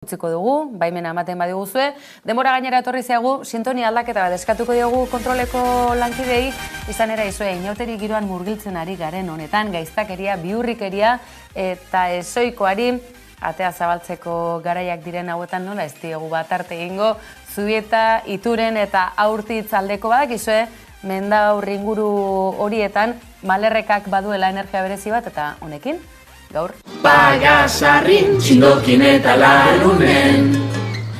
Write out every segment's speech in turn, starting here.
Utziko dugu, baimena ematen badiguzue. Denbora gainera etorri zeagu, sintonia aldaketa bat eskatuko diogu kontroleko lankidei, izan era izue, inauteri giroan murgiltzen ari garen honetan, gaiztakeria, bihurrikeria eta ezoikoari atea zabaltzeko garaiak diren hauetan nola ez diegu bat arte egingo, Zubieta, Ituren eta Aurtitz aldeko badak izue, Mendaur inguru horietan malerrekak baduela energia berezi bat eta honekin, gaur. Pagasarrin, txindokin eta larunen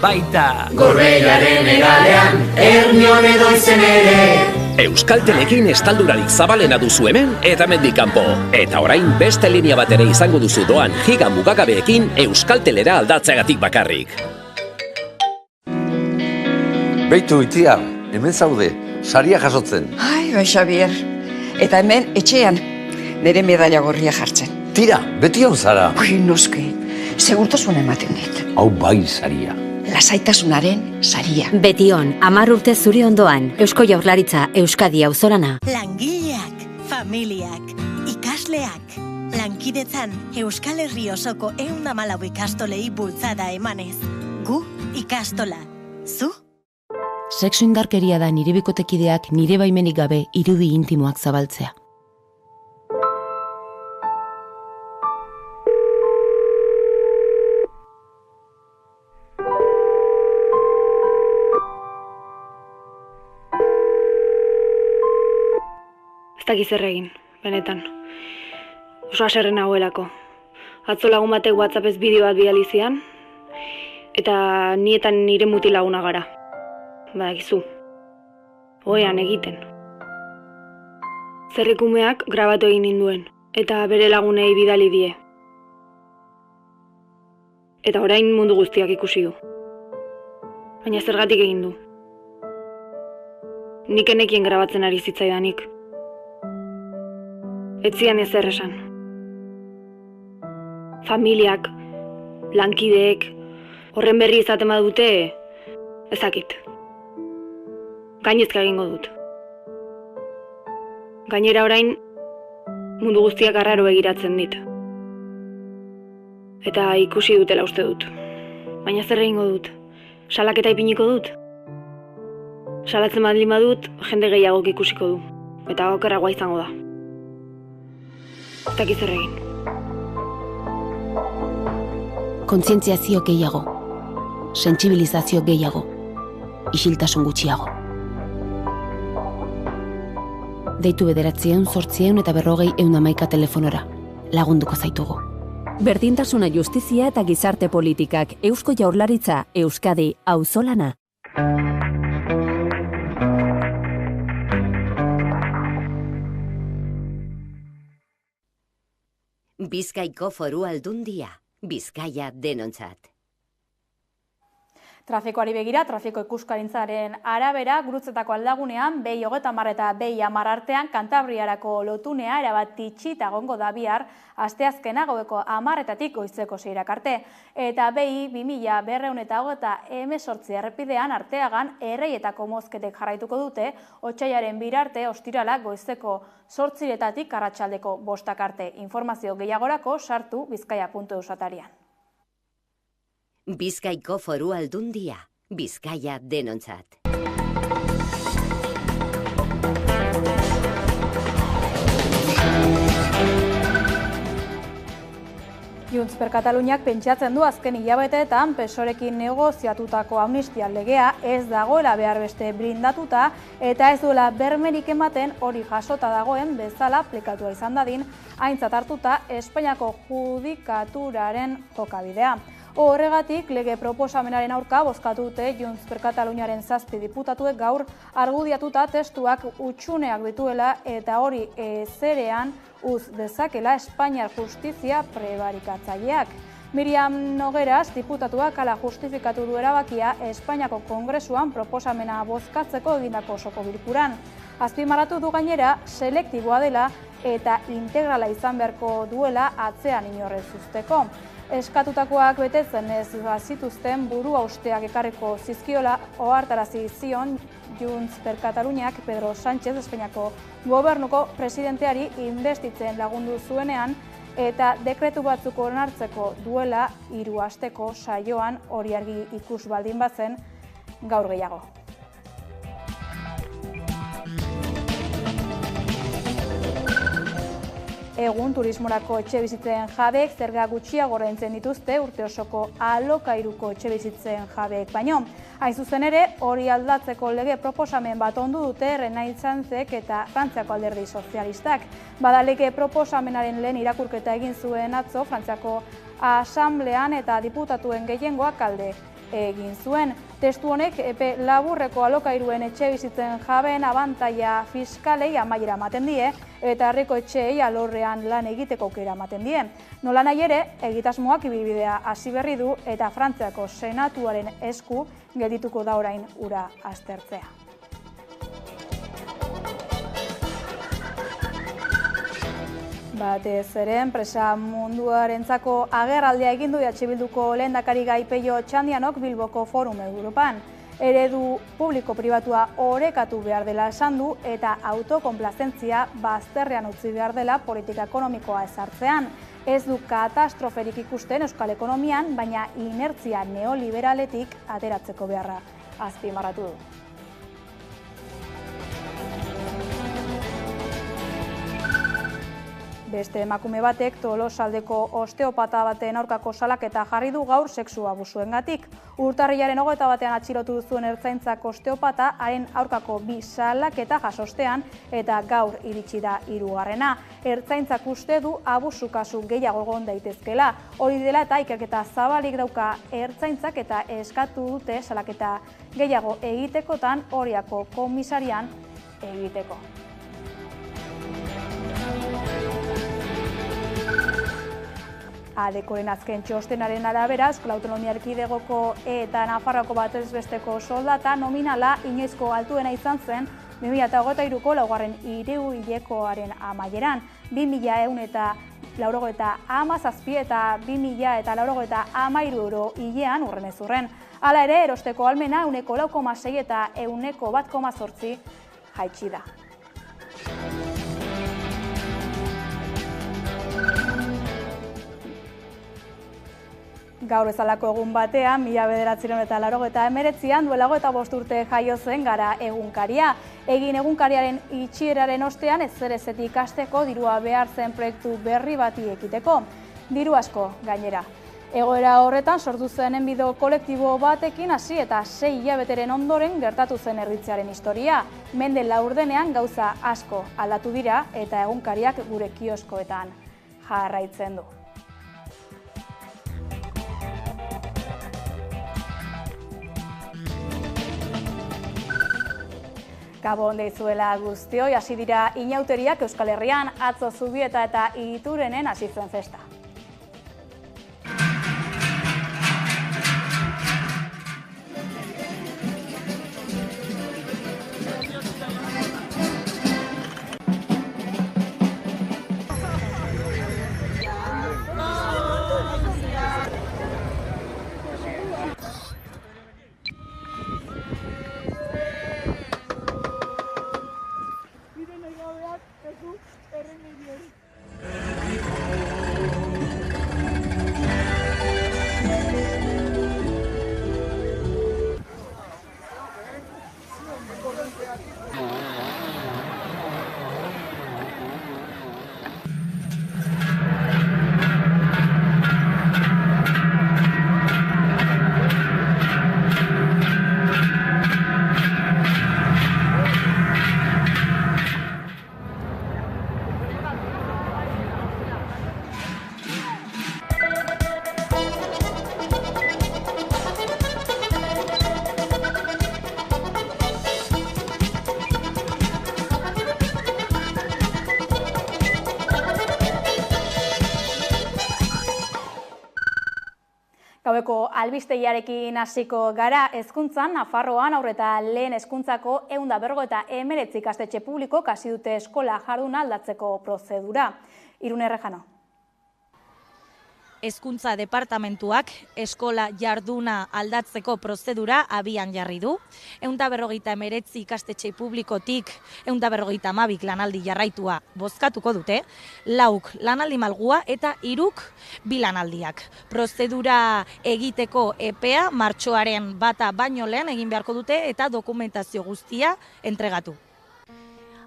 Baita Gorbeiaren egalean, Ernion edo izen ere Euskaltelekin estaldurarik zabalena duzu hemen eta mendik kanpo. Eta orain beste linea bat ere izango duzu doan giga mugagabeekin Euskaltelera aldatzeagatik bakarrik. Beitu itia, hemen zaude, saria jasotzen. Ai, bai, Xabier. Eta hemen etxean, nire medaila gorria jartzen. Tira, beti hon zara. Ui, noski, segurtasuna ematen dit. Hau bai saria. Lasaitasunaren saria. Betion, 10 urte zuri ondoan, Eusko Jaurlaritza, Euskadi auzolana. Langileak, familiak, ikasleak, lankidetzan Euskal Herri osoko 114 ikastolei bultzada emanez. Gu ikastola, zu? Sexu indarkeria da nire bikotekideak nire baimenik gabe irudi intimoak zabaltzea. Ez dakiz zer egin, benetan. Oso haserre nagoelako. Atzo lagun batek WhatsAppez bideo bat bidali zidan, eta nietan nire mutilaguna gara. Badakizu. Ohean egiten. Zerrikumeak grabatu egin ninduen, eta bere lagunei bidali die. Eta orain mundu guztiak ikusi du. Baina zergatik egin du. Nik enekien grabatzen ari zitzaidanik. Etzian ezer esan. Familiak, lankideek, horren berri izaten badute, ezakit. Gainezka egingo dut. Gainera orain, mundu guztiak arraro begiratzen dit. Eta ikusi dutela uste dut. Baina zer egingo dut? Salaketa ipiniko dut? Salatzen baldin badut, jende gehiagok ikusiko du. Eta okerragoa izango da. Ez dakiz zer egin. Kontzientziazio gehiago, sentsibilizazio gehiago, isiltasun gutxiago. Deitu 900 eta 40 telefonora. Lagunduko zaitugu. Berdintasuna, justizia eta gizarte politikak, Eusko Jaurlaritza, Euskadi auzolana. Bizkaiko Foru Aldundia, Bizkaia denontzat. Trafikoari begira, trafiko ikuskarintzaren arabera, Gurutzetako aldagunean, behi 30 eta behi 10 artean, Kantabriarako lotunea erabat itxita egongo da bihar, asteazkena gaueko 10 goizeko 6 arte. Eta behi 2228 errepidean Arteagan Erreietako mozketek jarraituko dute, Otsaiaren 2 arte ostirala goizeko 8 arratsaldeko 5 arte. Informazio gehiagorako sartu bizkaia.eus atarian. Bizkaiko Foru Aldundia, Bizkaia denontzat. Junts per Kataluniak pentsatzen du azken hilabeteetan PSOErekin negoziatutako amnistia legea ez dagoela behar beste blindatuta eta ez duela bermerik ematen hori jasota dagoen bezala aplikatua izan dadin aintzat hartuta Espainiako judikaturaren jokabidea. Horregatik, lege proposamenaren aurka bozkatu dute Junts per Kataluniaren 7 diputatuek gaur argudiatuta testuak hutsuneak dituela eta hori zerean uz dezakela Espainiar justizia prebarikatzaileak. Miriam Nogueras, diputatuak hala justifikatu du erabakia Espainiako Kongresuan proposamena bozkatzeko egindako osoko bilkuran. Azpimarratu du gainera selektiboa dela eta integrala izan beharko duela atzean inorrez uzteko. Eskatutakoak betetzen ez zituzten buru hausteak ekarriko zizkiola ohartarazi zion Junts per Kataluniak Pedro Sánchez Espainiako gobernuko presidenteari investitzen lagundu zuenean eta dekretu batzuk onartzeko duela 3 asteko saioan hori argi ikus baldin bazen gaur gehiago. Egun turismorako etxebizitzen jabeek zerga gutxiago ordaintzen dituzte urte osoko alokairuko etxebizitzen jabeek baino. Hain zuzen ere, hori aldatzeko lege proposamen bat ondu dute Renaissanzek eta Frantziako alderdi sozialistak. Bada lege proposamenaren lehen irakurketa egin zuen atzo Frantziako asamblean eta diputatuen gehiengoak alde egin zuen. Testu honek epe laburreko alokairuen etxebizitzen jabeen abantaila fiskalei amaiera ematen die eta herriko etxeei alorrean lan egiteko aukera ematen die. Nolanahi ere, egitasmoak ibilbidea hasi berri du eta Frantziako Senatuaren esku geldituko da orain hura aztertzea. Batez ere, enpresa munduarentzako agerraldia egin du EH Bilduko lehendakari Gai Pello Otxandianok Bilboko Forum Europan. Eredu publiko-pribatua orekatu behar dela esan du eta autokonplazentzia bazterrean utzi behar dela politika ekonomikoa ezartzean. Ez du katastroferik ikusten euskal ekonomian, baina inertzia neoliberaletik ateratzeko beharra azpimarratu du. Beste emakume batek Tolosaldeko osteopata baten aurkako salaketa jarri du gaur sexu abusuengatik. Urtarrilaren 21 atxilotu zuen ertzaintzak osteopata haren aurkako 2 salaketa jasostean eta gaur iritsi da 3. Ertzaintzak uste du abusu kasu gehiago egon daitezkela. Hori dela eta ikerketa zabalik dauka ertzaintzak eta eskatu dute salaketa gehiago egitekotan Oriako komisarian egiteko. Adekoren azken txostenaren arabera, Euskal Autonomia Erkidegoko eta Nafarroako batez besteko soldata nominala inoizko altuena izan zen 2023ko laugarren hiruhilekoaren amaieran. 2.197 eta 2.093 euro hilean urrenez urren. Hala ere, erosteko ahalmena 4,6 eta 1,8 jaitsi da. Gaur bezalako egun batean, 1989an duela 25 urte jaio zen Gara egunkaria. Egin egunkariaren itxieraren ostean ezerezetik ikasteko dirua behar zen proiektu berri bati ekiteko. Diru asko gainera. Egoera horretan sortu zen enbido kolektibo batekin hasi eta 6 hilabeteren ondoren gertatu zen erritzearen historia. Mende laurdenean gauza asko aldatu dira eta egunkariak gure kioskoetan jarraitzen du. Gabon deizuela guztioi, hasi dira inauteriak Euskal Herrian, atzo Zubieta eta Iturenen hasi zen festa. Gaueko albistegiarekin hasiko gara hezkuntzan, Nafarroan aurreta lehen hezkuntzako 159 ikastetxe publikok hasi dute eskola jarduna aldatzeko prozedura. Irune Rejano. Hezkuntza departamentuak eskola jarduna aldatzeko prozedura abian jarri du. 159 ikastetxe publikotik 152 lanaldi jarraitua bozkatuko dute, 4 lanaldi malgua eta 3 bi lanaldiak. Prozedura egiteko epea martxoaren 1 baino lehen egin beharko dute eta dokumentazio guztia entregatu.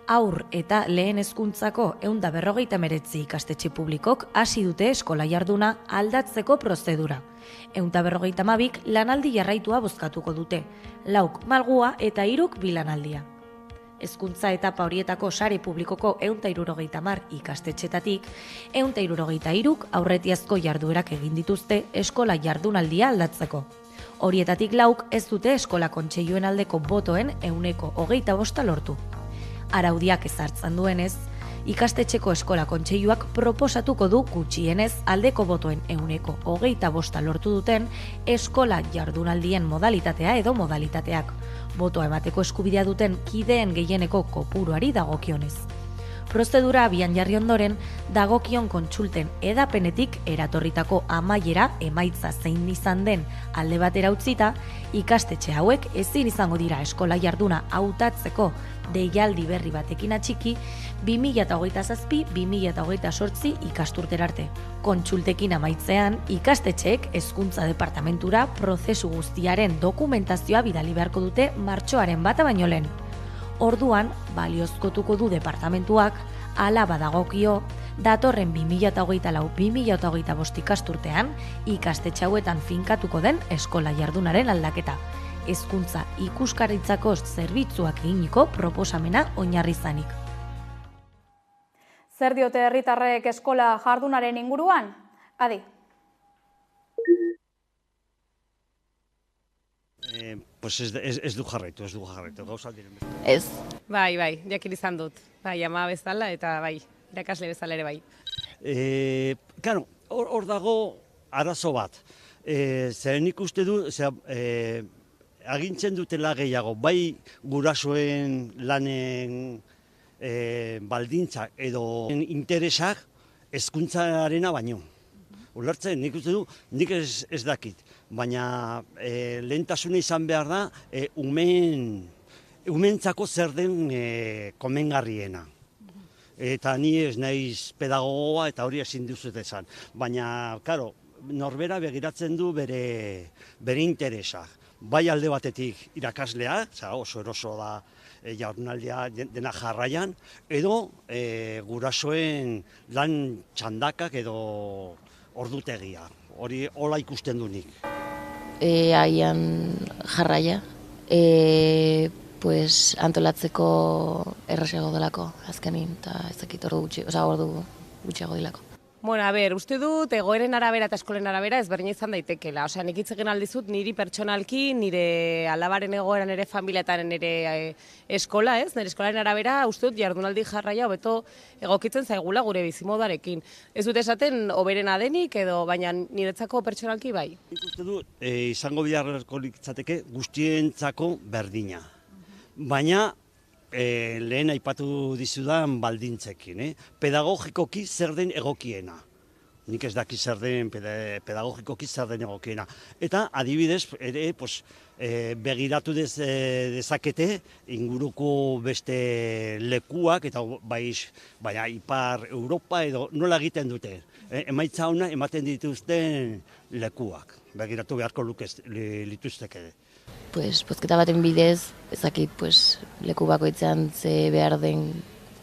Haur eta lehen hezkuntzako 159 ikastetxe publikok hasi dute eskola jarduna aldatzeko prozedura. 152 lanaldi jarraitua bozkatuko dute, 4 malgua eta 3 bi lanaldia. Hezkuntza etapa horietako sare publikoko 170 ikastetxetatik, 173 aurretiazko jarduerak egin dituzte eskola jardunaldia aldatzeko. Horietatik 4 ez dute eskola kontseiluen aldeko botoen 25% lortu. Araudiak ezartzen duenez, ikastetxeko eskola kontseiluak proposatuko du gutxienez aldeko botoen 25% lortu duten eskola jardunaldien modalitatea edo modalitateak, botoa emateko eskubidea duten kideen gehieneko kopuruari dagokionez. Prozedura abian jarri ondoren, dagokion kontsulten edapenetik eratorritako amaiera emaitza zein izan den alde batera utzita, ikastetxe hauek ezin izango dira eskola jarduna hautatzeko deialdi berri batekin atxiki 2027-2028 ikasturterarte. Kontsultekin amaitzean, ikastetxeek hezkuntza departamentura prozesu guztiaren dokumentazioa bidali beharko dute martxoaren 1 baino lehen. Orduan, baliozkotuko du departamentuak, hala badagokio, datorren 2024-2025 ikasturtean, ikastetxe hauetan finkatuko den eskola jardunaren aldaketa. Hezkuntza ikuskaritzako zerbitzuak eginiko proposamena oinarri izanik. Zer diote herritarrek eskola jardunaren inguruan? Adi. Pues ez du jarraitu, gauza diren. Ez. Bai, jakin izan dut. Bai, ama bezala eta bai, irakasle bezala ere bai. Claro, hor dago arazo bat. Zeren ikuste du, agintzen dutela gehiago, bai gurasoen lanen baldintzak edo interesak hezkuntzarena baino. Ulertzen, nik uste du, nik ez dakit, baina lehentasuna izan behar da umentzako zer den komengarriena. Eta ni ez naiz pedagogoa eta hori ezin duzut esan. Baina, karo, norbera begiratzen du bere interesa. Bai alde batetik irakaslea, oso eroso da jardunaldia dena jarraian, edo gurasoen lan txandakak edo ordutegia. Hori hola ikusten du nik. Aian jarraia, antolatzeko errasago delako azkenin, eta ezakit ordu gutxiago dilako. Bueno, uste dut egoeren arabera eta eskolen arabera ezberdina izan daitekela. Osea, nik hitz egin aldizut niri pertsonalki, nire alabaren egoera, nire familiatan, nire eskola, nire eskolaren arabera, uste dut jardunaldi jarraia hobeto egokitzen zaigula gure bizimoduarekin. Ez dut esaten hoberena denik edo, baina niretzako pertsonalki bai. Nik uste dut izango biharreko litzateke guztientzako berdina. Baina lehen aipatu dizudan baldintzekin, pedagogikoki zer den egokiena. Nik ez daki zer den pedagogikoki zer den egokiena. Eta adibidez, begiratu dezakete inguruko beste lekuak, eta baina Ipar Europa edo nola egiten dute. Emaitza hona ematen dituzten lekuak. Begiratu beharko lituzteke. Bozketa baten bidez, ezakit leku bakoitzean ze behar den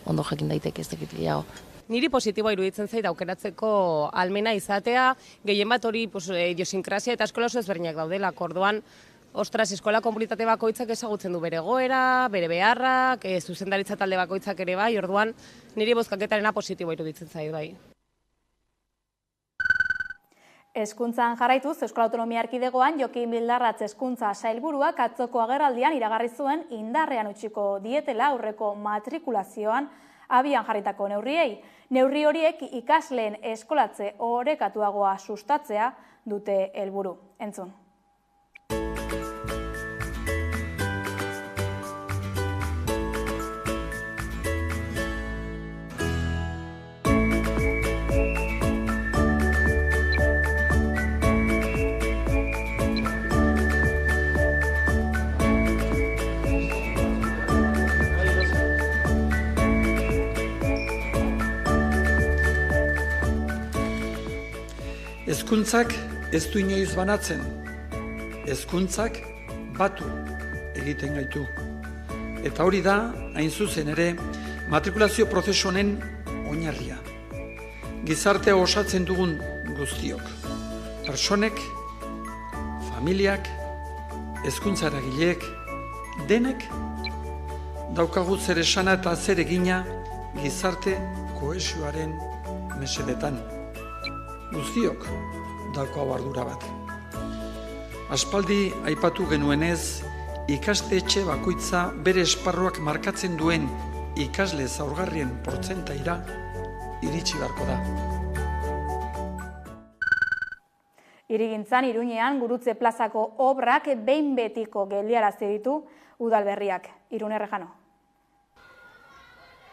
ondo jakin daiteke, ezakit gehiago. Niri positiboa iruditzen zait aukeratzeko almena izatea, gehien bat hori idiosinkrazia eta eskola oso ezberdinak daudelako. Orduan, eskola komunitate bakoitzak ezagutzen du bere egoera, bere beharrak, zuzendaritza talde bakoitzak ere bai, orduan niri bozkaketarena positiboa iruditzen zait bai. Hezkuntzan jarraituz, Euskal Autonomia Erkidegoan Jokin Bildarratz hezkuntza sailburuak atzoko agerraldian iragarri zuen indarrean utziko dietela aurreko matrikulazioan abian jarritako neurriei. Neurri horiek ikasleen eskolatze orekatuagoa sustatzea dute helburu. Entzun. Hizkuntzak ez du inoiz banatzen. Hezkuntzak batu egiten gaitu. Eta hori da, hain zuzen ere, matrikulazio prozesu honen oinarria. Gizartea osatzen dugun guztiok. Pertsonek, familiak, hezkuntza eragileek, denek daukagu zer esana eta zer egina gizarte kohesioaren mesedetan. Guztiok daukagu ardura bat. Aspaldi aipatu genuenez, ikastetxe bakoitza bere esparruak markatzen duen ikasle zaurgarrien portzentaira iritsi beharko da. Hirigintzan, Iruñean, Gurutze plazako obrak behin betiko geldiarazi ditu Udalberriak. Irune Rejano.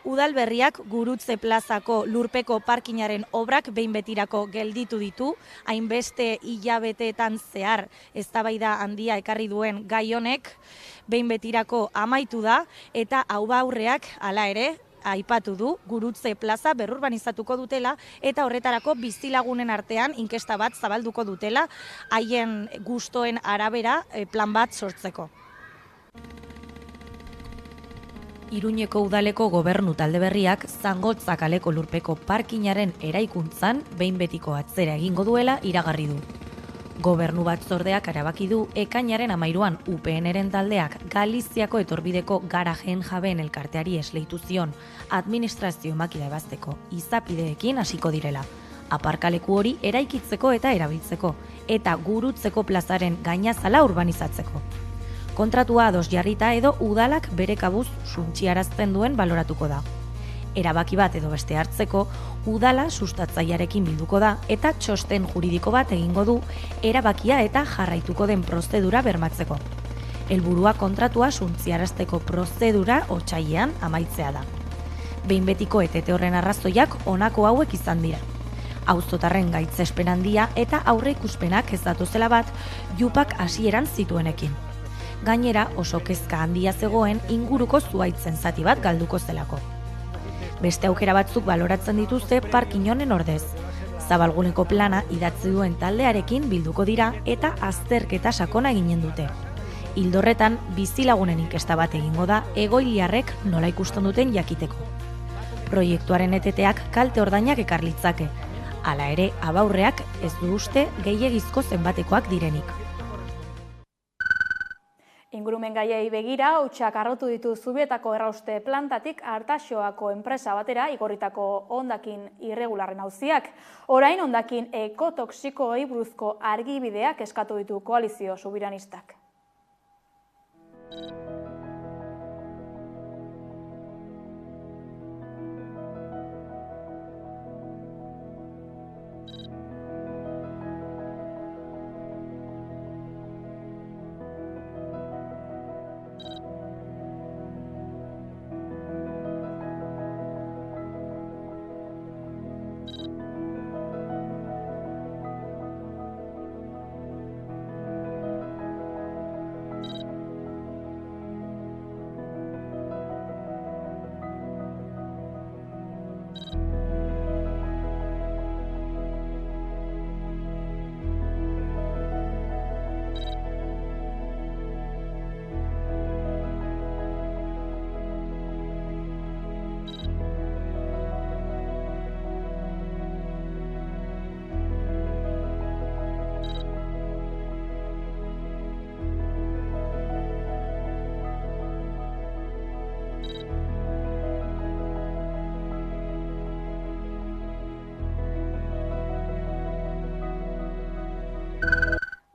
Udalberriak Gurutze plazako lurpeko parkinaren obrak behin betirako gelditu ditu, hainbeste hilabeteetan zehar eztabaida handia ekarri duen gai honek behin betirako amaitu da eta aurreak hala ere aipatu du Gurutze plaza berrurbanizatuko dutela eta horretarako bizilagunen artean inkesta bat zabalduko dutela haien gustoen arabera plan bat sortzeko. Iruñeko udaleko gobernu talde berriak Zangotza kaleko lurpeko parkinaren eraikuntzan behin betiko atzera egingo duela iragarri du. Gobernu batzordeak erabaki du ekainaren 13an UPNren taldeak Galiziako etorbideko garajen jabeen elkarteari esleitu zion administrazio makina ebazteko izapideekin hasiko direla. Aparkaleku hori eraikitzeko eta erabiltzeko eta Gurutzeko plazaren gainazala urbanizatzeko. Kontratua ados jarrita edo udalak bere kabuz suntziarazten duen baloratuko da. Erabaki bat edo beste hartzeko, udala sustatzailearekin bilduko da eta txosten juridiko bat egingo du erabakia eta jarraituko den prozedura bermatzeko. Helburua kontratua suntziarazteko prozedura otsailean amaitzea da. Behin betiko etete horren arrazoiak honako hauek izan dira. Auzotarren gaitzespen handia eta aurreikuspenak ez datozela bat jupak hasieran zituenekin. Gainera oso kezka handia zegoen inguruko zuhaitzen zati bat galduko zelako. Beste aukera batzuk baloratzen dituzte parkin honen ordez. Zabalguneko plana idatzi duen taldearekin bilduko dira eta azterketa sakona eginen dute. Hildorretan bizilagunen inkesta bat egingo da egoiliarrek nola ikusten duten jakiteko. Proiektuaren eteteak kalte ordainak ekar litzake. Hala ere, abaurreak ez du uste gehiegizko zenbatekoak direnik. Ingurumen gaiei begira, hutsak harrotu ditu Zubietako errauste plantatik Artaxoako enpresa batera igorritako hondakin irregularren auziak. Orain hondakin ekotoxikoei buruzko argibideak eskatu ditu koalizio subiranistak.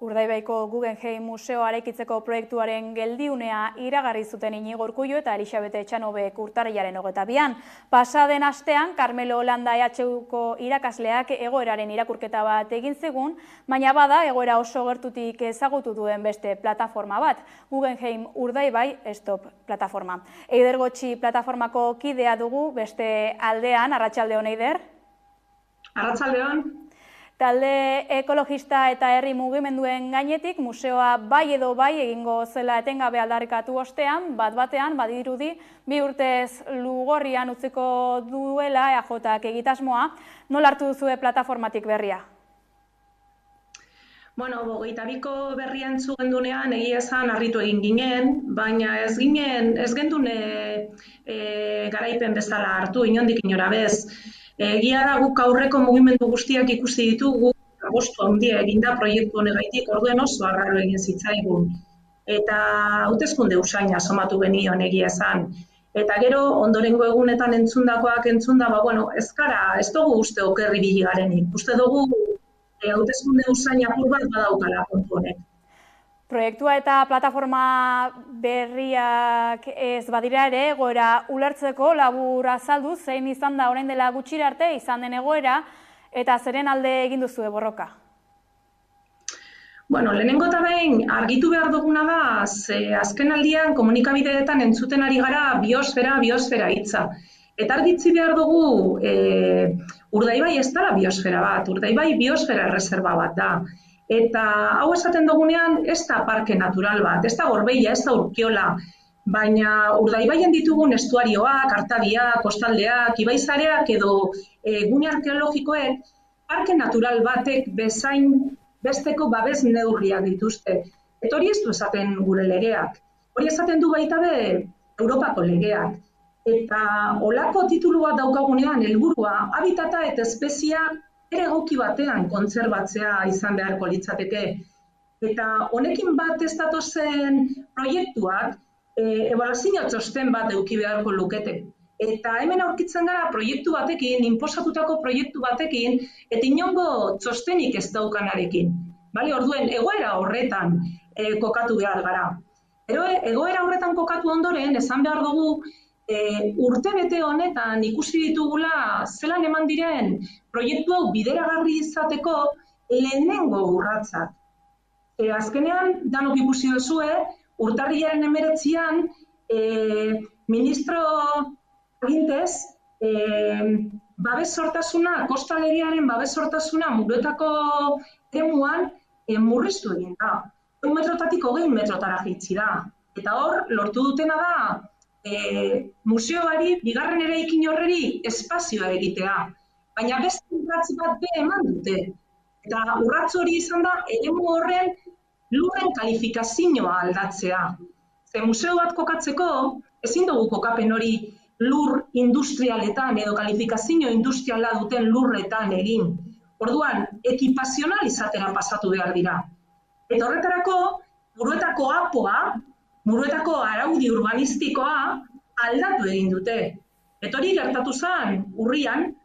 Urdaibaiko Guggenheim Museoa eraikitzeko proiektuaren geldiunea iragarri zuten Inigo Urkullu eta Elisabete Etxanobek urtarrilaren 22an. Pasaden astean, Carmelo Landa EHUko irakasleak egoeraren irakurketa bat egin zigun, baina bada egoera oso gertutik ezagutu duen beste plataforma bat, Guggenheim Urdaibai Stop plataforma. Eider Gotxi plataformako kidea dugu beste aldean, arratsaldeon Eider? Arratsaldeon. Talde ekologista eta herri mugimenduen gainetik museoa bai edo bai egingo zela etengabe aldarrikatu ostean, bat-batean badirudi 2 urtez lugorrian utziko duela EAJak egitasmoa. Nola hartu duzue plataformatik berria? Bueno, 22ko berria entzun gendunean egia esan harritu egin ginen, baina ez gendun garaipen bezala hartu, inondik inora bez. Egia da guk aurreko mugimendu guztiak ikusi ditugu, agosto handia eginda proiektu honegaitik, orduen oso arraro egin zitzaigun. Eta hauteskunde usaina somatu genion egia esan. Eta gero, ondorengo egunetan entzundakoak entzunda, ez dugu uste okerri biligarenik. Uste dugu hauteskunde usain apur bat badaukala kontu honek. Proiektua eta plataforma berriak ez badira ere, egoera ulertzeko labur azaldu, zein izan da orain dela gutxira arte, izan den egoera, eta zeren alde egin duzu borroka? Lehenengo eta behin argitu behar duguna da, azken aldian komunikabideetan entzuten ari gara biosfera hitza. Eta argitzi behar dugu, Urdaibai ez dela biosfera bat, Urdaibai biosfera erreserba bat da. Eta hau esaten dugunean ez da parke natural bat, ez da Gorbeia, ez da Urkiola, baina Urdaibaien ditugun estuarioak, artadiak, kostaldeak, ibaizareak edo gune arkeologikoek parke natural batek bezain besteko babes neurriak dituzte. Eta hori ez du esaten gure legeak, hori esaten du baita be Europako legeak. Eta olako titulu bat daukagunean helburua habitata eta espezia ere egoki batean kontserbatzea izan beharko litzateke. Eta honekin bat ez datozen proiektuak ebaluazio txosten bat eduki beharko lukete. Eta hemen aurkitzen gara proiektu batekin, inposatutako proiektu batekin, eta inongo txostenik ez daukanarekin. Orduen, egoera horretan kokatu behar gara. Egoera horretan kokatu ondoren, esan behar dugu, urtebete honetan ikusi ditugula zelan eman diren proiektu hau bideragarri izateko lehenengo urratsak. Azkenean, danok ikusi duzue, urtarrilaren 19an, ministro agintez, babes sortasuna, kostalegiaren babes sortasuna Muruetako eremuan murriztu egin da. 1 metrotatik 20 metrotara jaitsi da. Eta hor, lortu dutena da, museoari, bigarren eraikin horreri espazioa egitea. Baina beste urratz bat be eman dute. Eta urratz hori izan da, eremu horren lurren kalifikazioa aldatzea. Ze museo bat kokatzeko, ezin dugu kokapen hori lur industrialetan edo kalifikazio industriala duten lurretan egin. Orduan, ekipazional izatera pasatu behar dira. Eta horretarako, Muruetako apoa, Muruetako araudi urbanistikoa aldatu egin dute. Eta hori gertatu zen urrian,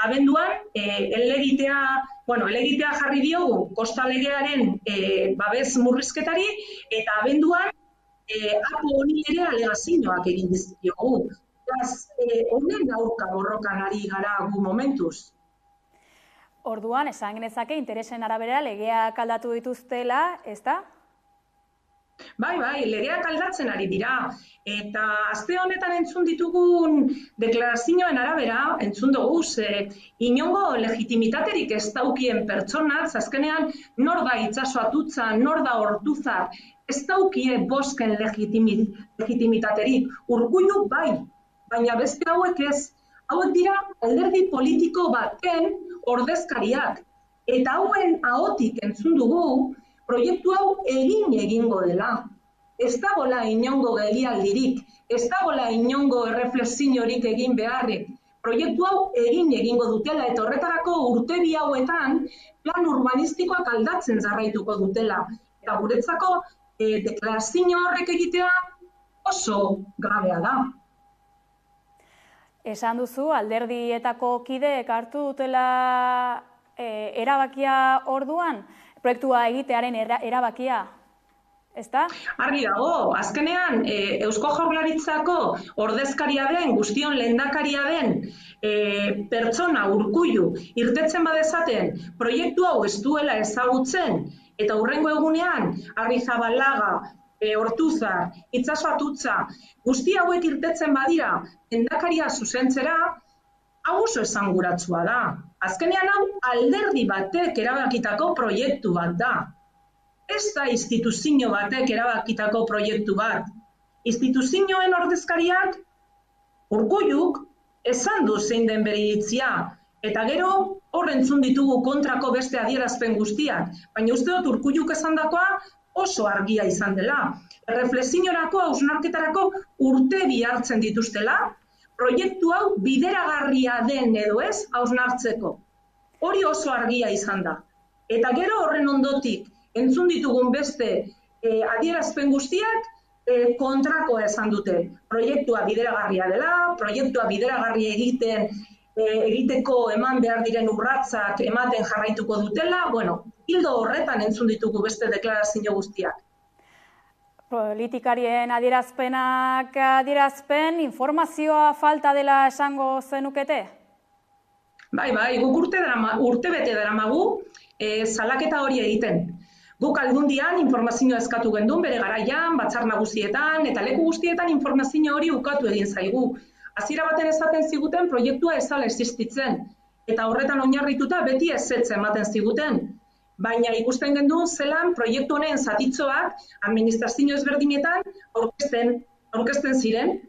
abenduan, helegitea jarri diogu kostalegearen babes murrizketari, eta abenduan apo honi ere alegazioak egin dizkiogu. Honen aurka borrokan ari gara gu momentuz. Orduan, esan genezake interesen arabera legeak aldatu dituztela, ez da? Bai, legeak aldatzen ari dira. Eta aste honetan entzun ditugun deklarazioen arabera, entzun dugu, inongo legitimitaterik ez daukien pertsonak, azkenean nor da itsasoatutza, nor da Ortuzar, ez daukie bosken legitimitaterik. Urkullu bai, baina beste hauek ez. Hauek dira alderdi politiko baten ordezkariak. Eta hauen ahotik entzun dugu, proiektu hau egingo dela. Ez dagoela inongo geldialdirik, ez dagoela inongo erreflexiorik egin beharrik. Proiektu hau egingo dutela, eta horretarako urtebi hauetan plan urbanistikoak aldatzen jarraituko dutela. Eta guretzako deklarazio horrek egitea oso grabea da. Esan duzu, alderdietako kideek hartu dutela erabakia orduan, proiektua egitearen erabakia, ezta? Argi dago, azkenean Eusko Jaurlaritzako ordezkaria den, guztion lehendakaria den pertsona Urkullu irtetzen badezaten proiektu hau ez duela ezagutzen, eta hurrengo egunean Arrizabalaga, Ortuzar, Itsasoatutza, guzti hauek irtetzen badira lehendakaria zuzentzera, hau oso esanguratsua da. Azkenean hau alderdi batek erabakitako proiektu bat da. Ez da instituzio batek erabakitako proiektu bat. Instituzioen ordezkariak Urkulluk esan du zein den bere iritzia, eta gero hor entzun ditugu kontrako beste adierazpen guztiak, baina uste dut Urkulluk esandakoa oso argia izan dela. Erreflexiorako, hausnarketarako urte bi hartzen dituztela, proiektu hau bideragarria den edo ez hausnartzeko. Hori oso argia izan da. Eta gero horren ondotik entzun ditugun beste adierazpen guztiak kontrakoa esan dute. Proiektua bideragarria dela, proiektua bideragarria egiteko eman behar diren urratsak ematen jarraituko dutela, hildo horretan entzun ditugu beste deklarazio guztiak. Politikarien adierazpen, informazioa falta dela esango zenukete? Bai, guk urte bete daramagu salaketa hori egiten. Guk Aldundian informazioa eskatu gendun bere garaian, batzar nagusietan eta leku guztietan informazio hori ukatu egin zaigu. Hasiera baten esaten ziguten proiektua ez zela existitzen, eta horretan oinarrituta beti ezetz ematen ziguten. Baina ikusten gendun zelan proiektu honen zatitzoak administrazio ezberdinetan aurkezten ziren,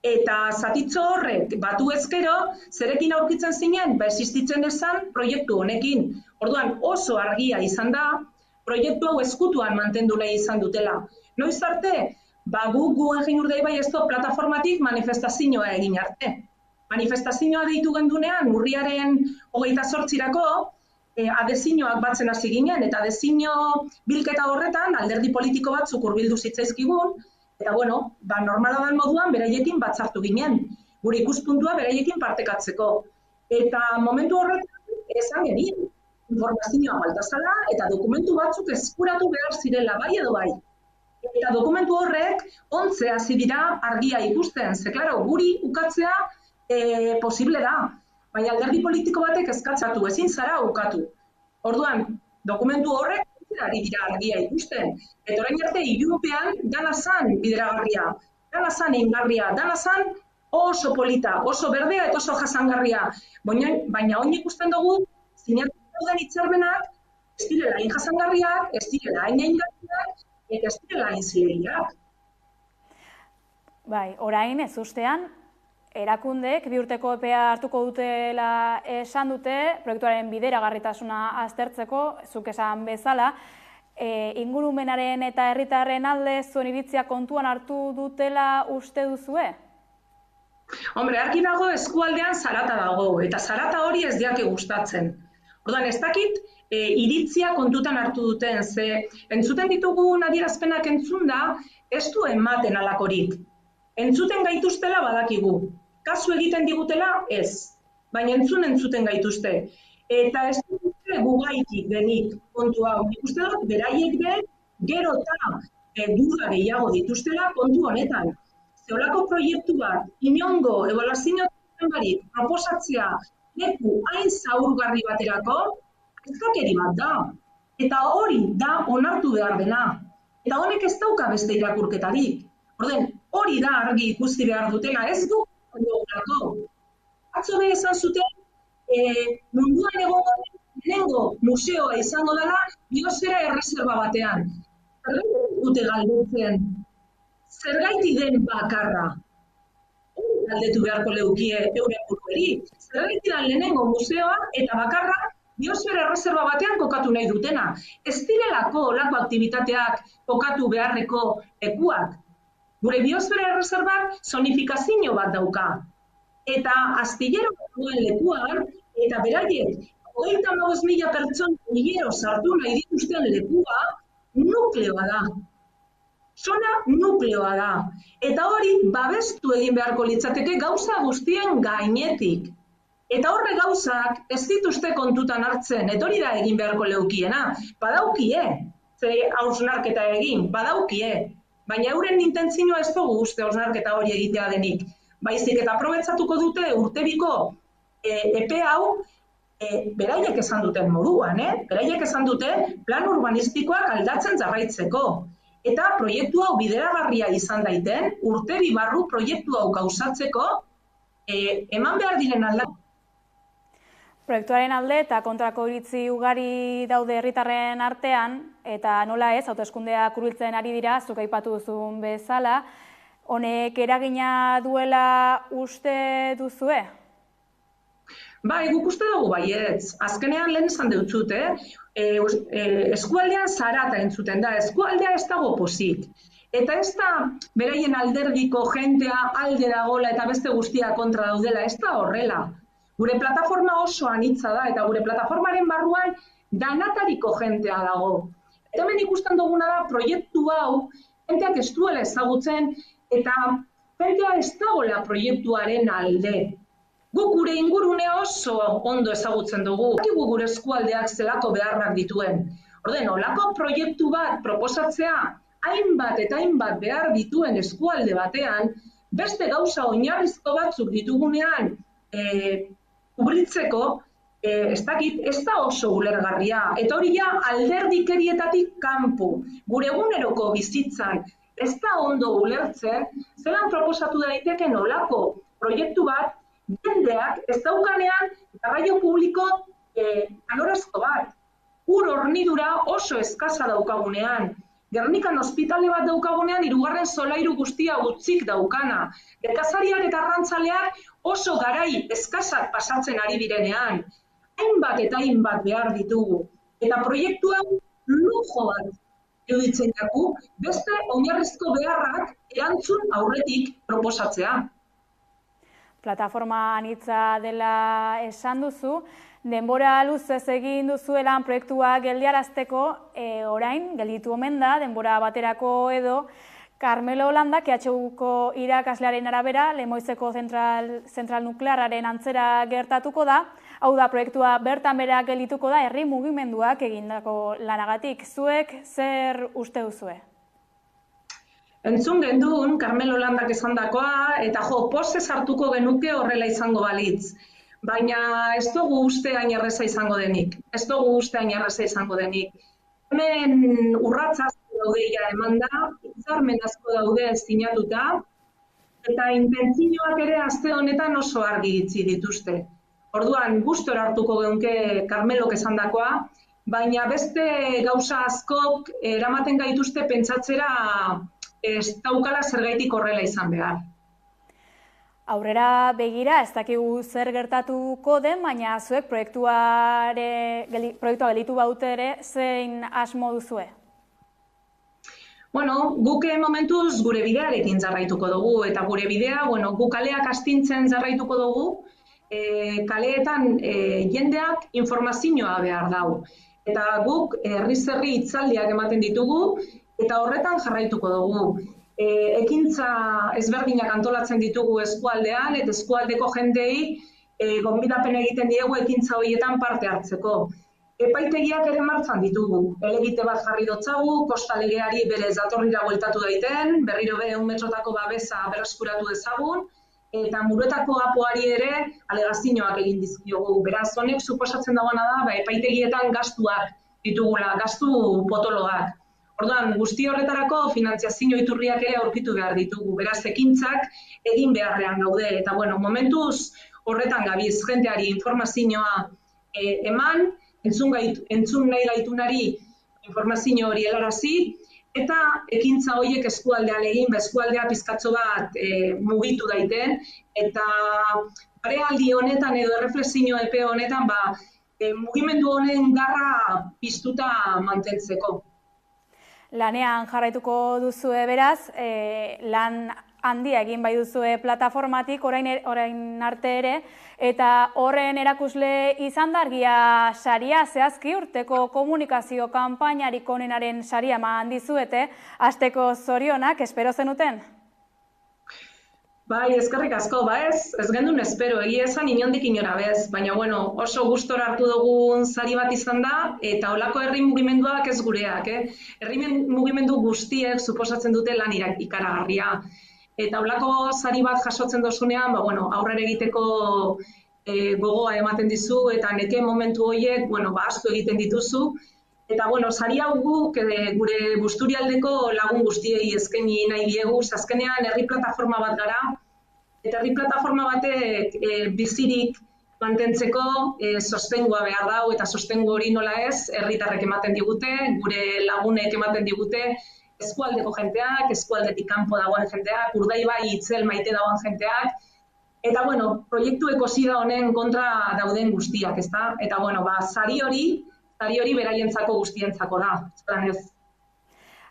eta zatitzo horrek batu ezkero, zerekin aurkitzen zinen, existitzen esan proiektu honekin. Orduan oso argia izan da, proiektu hau ezkutuan mantendu nahi izan dutela. Noiz arte, guk Guggenheim Urdaibai Esto plataformatik manifestazioa egin arte. Manifestazioa deitu gendunean, urriaren 28-rako, adezinoak batzen hasi ginen, eta adezino bilketa horretan alderdi politiko batzuk hurbildu zitzaizkigun, eta normala den moduan beraiekin batzartu ginen, gure ikuspuntua beraiekin partekatzeko. Eta momentu horretan esan genien, informazioa falta zela eta dokumentu batzuk eskuratu behar zirela, bai edo bai. Eta dokumentu horrek ontze hasi dira argia ikusten, ze klaro, guri ukatzea posible da, baina alderdi politiko batek eskatzatu, ezin zara ukatu. Orduan, dokumentu horrek ari dira argia ikusten. Eta orain arte ilunpean dana zan bideragarria, dana zan ingarria, dana zan oso polita, oso berdea eta oso jasangarria. Baina oin ikusten dugu, sinatu dauden hitzarmenak ez direla hain jasangarriak, ez direla hain ingarriak, eta ez direla hain zilegiak. Bai, orain ez ustean, erakundeek 2 urteko epea hartuko dutela esan dute, proiektuaren bideragarritasuna aztertzeko, zuk esan bezala, ingurumenaren eta herritarren alde zuen iritzia kontuan hartu dutela uste duzue? Hombre, argi dago eskualdean zarata dago, eta zarata hori ez diake gustatzen. Orduan, ez dakit iritzia kontutan hartu duten, ze entzuten ditugun adierazpenak entzunda, ez du ematen alakorik. Entzuten gaituztela badakigu. Kasu egiten digutela, ez. Baina entzuten gaituzte. Eta ez dute gugaitik denik kontu hau. Uste dut, beraiek be, gero eta duda gehiago dituztela kontu honetan. Zeolako proiektu bat, inongo, ebaluazio barik, proposatzea, leku hain zaurgarri baterako, ezkakeri bat da. Eta hori da onartu behar dena. Eta honek ez dauka beste irakurketarik. Orden, hori da argi ikusti behar dutena, ez du dugulako. Atzo be esan zuten, munduan lehenengo museoa izango dela biosfera erreserba batean. Zergaiti dute galdetzen, zergaiti den bakarra. Galdetu beharko leukie euren burueri. Zergaiti da lehenengo museoa eta bakarra biosfera erreserba batean kokatu nahi dutena. Ez direlako olako aktibitateak kokatu beharreko lekuak. Gure biosfera erreserbak zonifikazio bat dauka. Eta astillero duen lekuan, eta beraiek 35.000 pertsona hilero sartu nahi dituzten lekua, nukleoa da. Zona nukleoa da. Eta hori babestu egin beharko litzateke gauza guztien gainetik. Eta horre gauzak ez dituzte kontutan hartzen, eta hori da egin beharko leukiena. Badaukie, ze hausnarketa egin, badaukie. Baina euren intentzioa ez dugu uste hausnarketa hori egitea denik. Baizik eta aprobetzatuko dute urtebiko epe hau, beraiek esan duten moduan, beraiek esan dute plan urbanistikoak aldatzen jarraitzeko. Eta proiektu hau bideragarria izan daiten, urtebi barru proiektu hau gauzatzeko, eman behar diren aldaketa. Proiektuaren alde eta kontrako iritzi ugari daude herritarren artean, eta nola ez, hauteskundeak hurbiltzen ari dira, zuk aipatu duzun bezala, honek eragina duela uste duzue? Bai, guk uste dugu baietz. Azkenean lehen esan deutzut, eskualdean zarata entzuten da, eskualdea ez dago pozik. Eta ez da beraien alderdiko jentea alde dagola eta beste guztia kontra daudela, ez da horrela. Gure plataforma oso anitza da eta gure plataformaren barruan danatariko jentea dago. Eta hemen ikusten duguna da proiektu hau, jenteak ez duela ezagutzen eta jentea ez dagoela proiektuaren alde. Guk gure ingurune oso ondo ezagutzen dugu, gure eskualdeak zelako beharrak dituen. Orden, olako proiektu bat proposatzea, hainbat eta hainbat behar dituen eskualde batean, beste gauza oinarrizko batzuk ditugunean kubritzeko, ez da oso ulergarria. Eta hori ja alderdikerietatik kanpo, gure eguneroko bizitzan, ez da ondo ulertzen, zelan proposatu daiteke olako proiektu bat, jendeak ez daukanean garraio publiko anorazko bat. Ur hornidura oso eskasa daukagunean. Gernikan ospitale bat daukagunean 3. solairu guztia utzik daukana. Nekazariak eta arrantzaleak oso garai eskasak pasatzen ari direnean. Hainbat eta hainbat behar ditugu. Eta proiektu hau lujo bat iruditzen jaku, beste oinarrizko beharrak erantzun aurretik proposatzea. Plataforma anitza dela esan duzu, denbora luzez egin duzuelan proiektua geldiarazteko, orain, gelditu omen da, denbora baterako edo, Carmelo Landak, EHUko irakaslearen arabera, Lemoizeko zentral nuklearraren antzera gertatuko da, hau da, proiektua bertan berak geldituko da, herri mugimenduak egindako lanagatik. Zuek zer uste duzue? Entzun gendun, Carmelo Landak esandakoa, eta pozez hartuko genuke horrela izango balitz. Baina ez dugu uste hain erreza izango denik. Hemen urratzaz daude eman da, hitzarmen asko daude sinatuta, eta intentzioak ere aste honetan oso argi itzi dituzte. Orduan, gustora hartuko genuke Carmelok esandakoa, baina beste gauza askok eramaten gaituzte pentsatzera ez daukala zergaitik horrela izan behar. Aurrera begira, ez dakigu zer gertatuko den, baina zuek proiektua gelditu baute ere, zein asmo duzue? Guk momentuz gure bidearekin jarraituko dugu, eta gure bidea, guk kaleak astintzen jarraituko dugu, kaleetan jendeak informazioa behar dau. Eta guk herriz-herri hitzaldiak ematen ditugu, eta horretan jarraituko dugu. Ekintza ezberdinak antolatzen ditugu eskualdean, eta eskualdeko jendei gonbidapen egiten diegu ekintza horietan parte hartzeko. Epaitegiak ere martxan ditugu. Helegite bat jarri dotzagu, kosta legeari berez datorrira bueltatu daiten, berriro 100 metrotako babesa berreskuratu dezagun, eta Muruetako apoari ere alegazioak egin dizkiogu. Beraz, honek suposatzen dagoena da, epaitegietan gastuak ditugula, gastu potoloak. Orduan, guzti horretarako finantziazio iturriak ere aurkitu behar ditugu. Beraz, ekintzak egin beharrean gaude. Eta, momentuz horretan gabiz jenteari informazioa eman, entzun nahi gaitunari informazio hori helarazi, eta ekintza horiek eskualdean egin, eskualdea pizkatxo bat mugitu daiten, eta parealdi honetan edo erreflexio epe honetan mugimendu honen garra piztuta mantentzeko. Lanean jarraituko duzue beraz, lan handia egin bai duzue plataformatik, orain arte ere, eta horren erakusle izan da argia saria, zehazki urteko komunikazio kanpainarik onenaren saria eman dizuete, hasteko zorionak, espero zenuten? Bai, eskerrik asko, ez gendun espero, egia esan inondik inora bez, baina oso gustora hartu dugun sari bat izan da, eta holako herri mugimenduak ez gureak, herri mugimendu guztiek suposatzen dute lan ikaragarria. Eta holako sari bat jasotzen dozunean, aurrera egiteko gogoa ematen dizu, eta neke momentu horiek, asko egiten dituzu, eta sari hau guk gure Busturialdeko lagun guztiei eskaini nahi diegu, azkenean herri plataforma bat gara, eta herri plataforma batek bizirik mantentzeko sostengua behar dau, eta sostengu hori nola ez, herritarrek ematen digute, gure lagunek ematen digute, eskualdeko jenteak, eskualdetik kanpo dagoen jenteak, Urdaibai Itzel maite dagoen jenteak, Eta, bueno, proiektu ekosida honen kontra dauden guztiak, ezta? Eta, bueno, sari hori beraientzako guztientzako da, ez.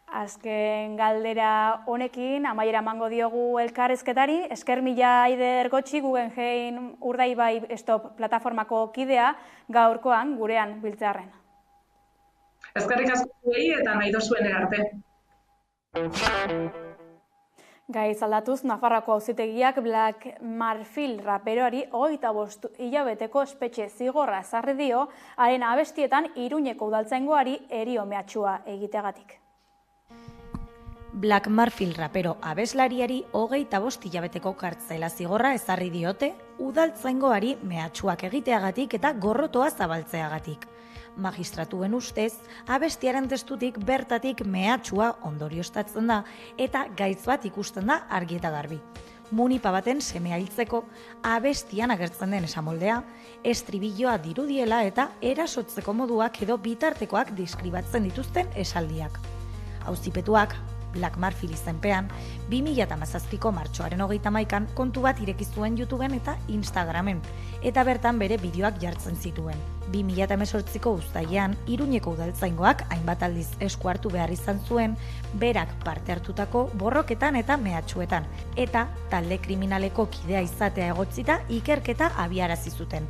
Azken galdera honekin, amaiera emango diogu elkarrizketari, esker mila Aider Gotxi Guggenheim Urdaibai Stop plataformako kidea gaurkoan gurean biltzearren. Eskerrik asko zuei eta nahi dozuen arte. Gaiz aldatuz, Nafarroako auzitegiak Black Marfil raperoari 25 hilabeteko espetxe zigorra ezarri dio, haren abestietan Iruñeko udaltzaingoari herio mehatxua egiteagatik. Black Marfil rapero abeslariari 25 hilabeteko kartzela zigorra ezarri diote, udaltzaingoari mehatxuak egiteagatik eta gorrotoa zabaltzeagatik. Magistratuen ustez, abestiaren testutik bertatik mehatxua ondorioztatzen da eta gaitz bat ikusten da argi eta garbi. Munipa baten semea hiltzeko abestian agertzen den esamoldea, estribilloa dirudiela eta erasotzeko moduak edo bitartekoak deskribatzen dituzten esaldiak. Auzipetuak, Black Marfil izenpean, 2017ko martxoaren 31an kontu bat ireki zuen YouTubeen eta Instagramen, eta bertan bere bideoak jartzen zituen. 2018ko uztailean, Iruñeko udaltzaingoak hainbat aldiz esku hartu behar izan zuen, berak parte hartutako borroketan eta mehatxuetan, eta talde kriminaleko kidea izatea egotzita ikerketa abiarazi zuten.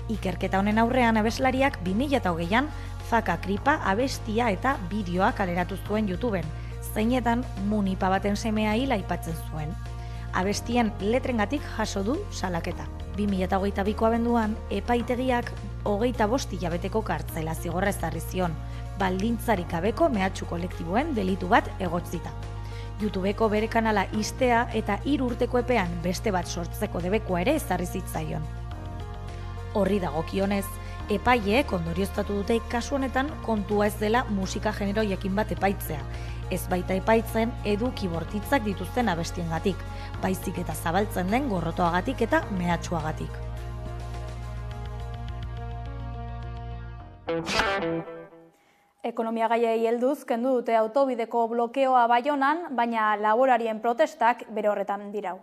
Ikerketa honen aurrean abeslariak 2020an Faka Kripa abestia eta bideoa kaleratu zuen YouTubeen, zeinetan Munipa baten semea hil aipatzen zuen. Abestien letrengatik jaso du salaketa. 2022ko abenduan, epaitegiak 25 hilabeteko kartzela zigorra ezarri zion, baldintzarik gabeko mehatxu kolektiboen delitu bat egotzita. YouTubeko bere kanala ixtea eta 3 urteko epean beste bat sortzeko debekoa ere ezarri zitzaion. Horri dagokionez, epaileek ondorioztatu dute kasu honetan kontua ez dela musika genero jakin bat epaitzea, ez baita epaitzen eduki bortitzak dituzten abestiengatik, baizik eta zabaltzen den gorrotoagatik eta mehatxuagatik. Ekonomia gaiei helduz kendu dute autobideko blokeoa Baionan, baina laborarien protestak bere horretan dirau.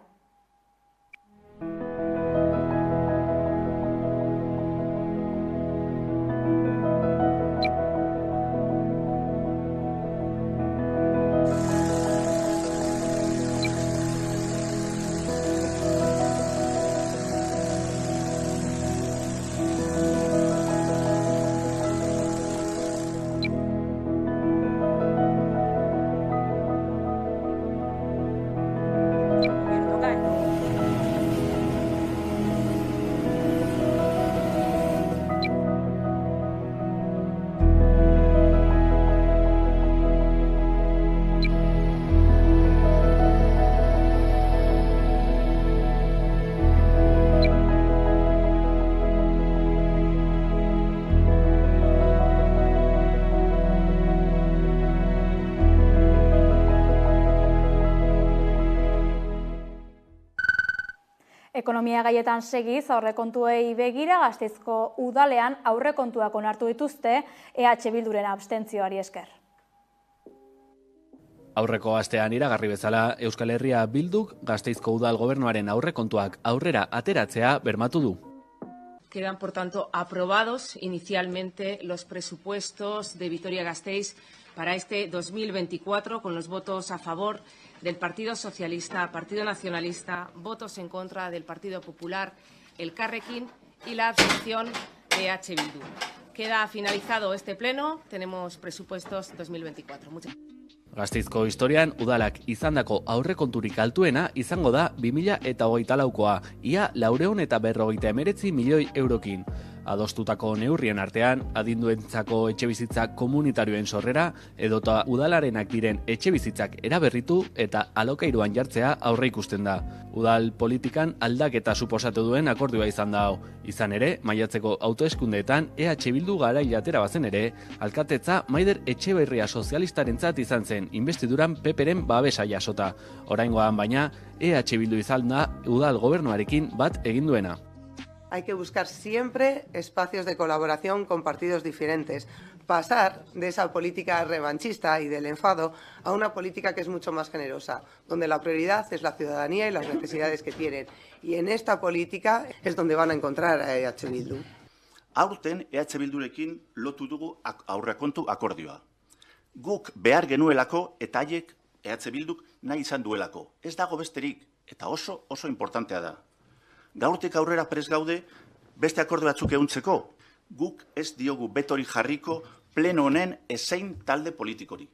Ekonomia gaietan segiz aurrekontuei begira Gasteizko udalean aurrekontuak onartu dituzte EH Bilduren abstentzioari esker. Aurreko astean iragarri bezala Euskal Herria Bilduk Gasteizko udal gobernuaren aurrekontuak aurrera ateratzea bermatu du. Quedan, por tanto, aprobados inicialmente los presupuestos de Vitoria-Gasteiz para este 2024, con los votos a favor del Partido Socialista, Partido Nacionalista, votos en contra del Partido Popular, Elkarrekin y la abstención de EH Bildu. Queda finalizado este pleno, tenemos presupuestos 2024. Muchas gracias. Gasteizko historian udalak izandako aurrekonturik altuena izango da 2024koa, ia 459 milioi eurokin. Adostutako neurrien artean, adinduentzako etxebizitza komunitarioen sorrera, edota udalarenak diren etxebizitzak eraberritu eta alokairuan jartzea aurre ikusten da. Udal politikan aldaketa suposatu duen akordioa izan da hau. Izan ere, maiatzeko autoeskundeetan EH Bildu garai atera bazen ere, alkatetza Maider Etxeberria sozialistarentzat izan zen investiduran PPren babesa jasota. Oraingoan baina, EH Bildu izan da udal gobernuarekin bat egin duena. Hay que buscar siempre espacios de colaboración con partidos diferentes, pasar de esa política revanchista y del enfado a una política que es mucho más generosa, donde la prioridad es la ciudadanía y las necesidades que tienen. Y en esta política es donde van a encontrar a EH Bildu. Aurten EH Bildurekin lotu dugu aurrekontu akordioa. Guk behar genuelako eta haiek EH Bilduk nahi izan duelako. Ez dago besterik eta oso importantea da. Gaurtik aurrera prest gaude beste akordio batzuk ehuntzeko. Guk ez diogu betori jarriko pleno honen ezein talde politikori.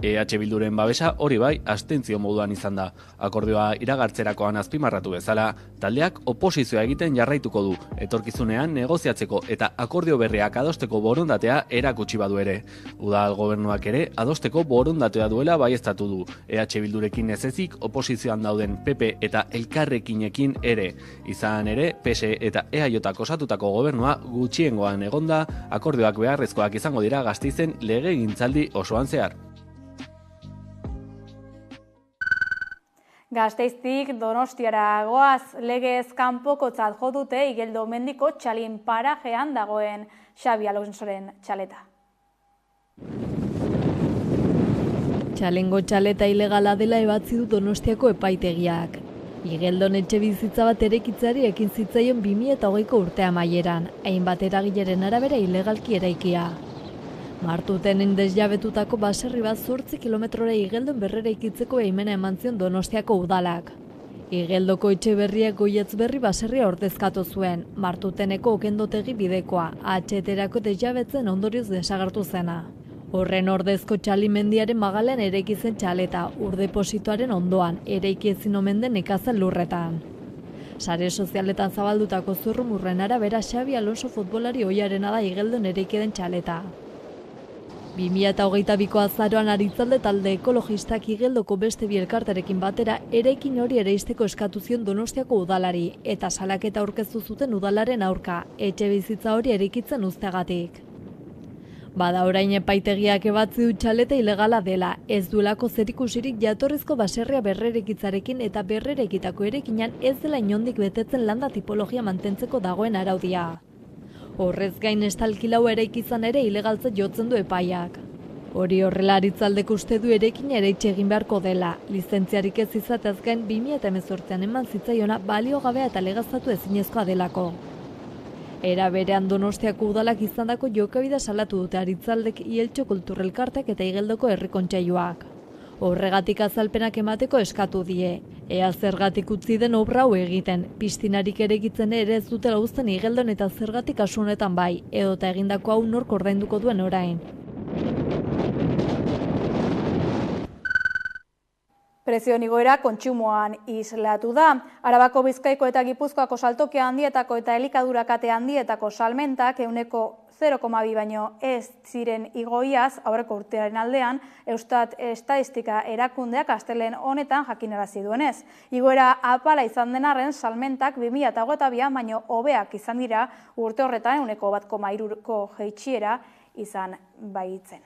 EH Bilduren babesa hori bai abstentzio moduan izan da. Akordioa iragartzerakoan azpimarratu bezala, taldeak oposizioa egiten jarraituko du, etorkizunean negoziatzeko eta akordio berriak adosteko borondatea erakutsi badu ere. Udal gobernuak ere adosteko borondatea duela baieztatu du. EH Bildurekin ez ezik oposizioan dauden PP eta Elkarrekinekin ere. Izan ere, PSE eta EAJak osatutako gobernua gutxiengoan egonda, akordioak beharrezkoak izango dira Gasteizen legegintzaldi osoan zehar. Gasteiztik Donostiara goaz, legez kanpokotzat jo dute Igeldo mendiko txalin parajean dagoen Xabi Alonsoren txaleta. Txalengo txaleta ilegala dela ebatzi du Donostiako epaitegiak. Igeldon etxe bizitza bat erekitzari ekin zitzaion 2008ko urte amaieran, hainbat eragileren arabera ilegalki eraikia. Martutenen desjabetutako baserri bat 8 kilometrora Igeldon berrera ikitzeko baimena eman zion Donostiako udalak. Igeldoko etxe berriak Goietz berri baserria ordezkatu zuen, Martuteneko okendotegi bidekoa, ahteterako desjabetzen ondorioz desagertu zena. Horren ordezko txalimendiaren magalean eraiki zen txaleta, urdepositoaren ondoan, eraiki ezin omen den nekazal lurretan. Sare sozialetan zabaldutako zurrumurren arabera Xabi Alonso futbolari ohiarena da Igeldon eraiki den txaleta. 2022ko azaroan Aritzalde talde ekologista Igeldoko beste bi elkarterekin batera eraikin hori eraisteko eskatu zion Donostiako udalari eta salaketa aurkeztu zuten udalaren aurka, etxe bizitza hori eraikitzen uzteagatik. Bada orain epaitegiak ebatzi du txaleta ilegala dela, ez duelako zerikusirik jatorrizko baserria berrerekitzarekin eta berrerekitako erekinan ez dela inondik betetzen landa tipologia mantentzeko dagoen araudia. Horrez gain estalkilau eraikizan ere ilegaltzat jotzen du epaiak. Hori horrela Aritzaldek uste du erekin eraitxe egin beharko dela, lizentziarik ez izatez gain 2018an eman zitzaiona baliogabea eta legaztatu ezinezkoa delako. Era berean Donostiako udalak izandako jokabidea salatu dute Aritzaldek Ieltxo Kulturrelkartek eta Igeldoko Herri Kontseiluak. Horregatik azalpenak emateko eskatu die. Ea zergatik utzi den obra hau egiten, piztinarik erekitzen ere ez dutela uzten Igeldon eta zergatik kasu honetan bai, edota egindako hau nork ordainduko duen orain. Prezioen igoera kontsumoan islatu da. Arabako, Bizkaiko eta Gipuzkoako saltoki handietako eta elikadura kate handietako salmentak 0,2 baino ez ziren igoiaz aurreko urtearen aldean, Eustat Estatistika erakundeak astelehen honetan jakinarazi duenez. Igoera apala izan den arren salmentak 2022 baino hobeak izan dira urte horretan 1,3ko jaitsiera izan baitzen.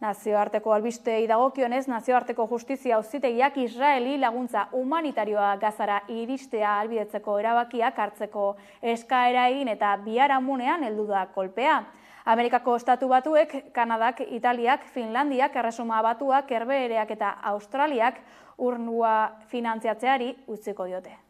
Nazioarteko albistei dagokionez, nazioarteko justizia auzitegiak Israeli laguntza humanitarioa Gazara iristea ahalbidetzeko erabakiak hartzeko eskaera egin eta biharamunean heldu da kolpea. Amerikako Estatu Batuek, Kanadak, Italiak, Finlandiak, Erresuma Batuak, Herbehereak eta Australiak UNRWA finantziatzeari utziko diote.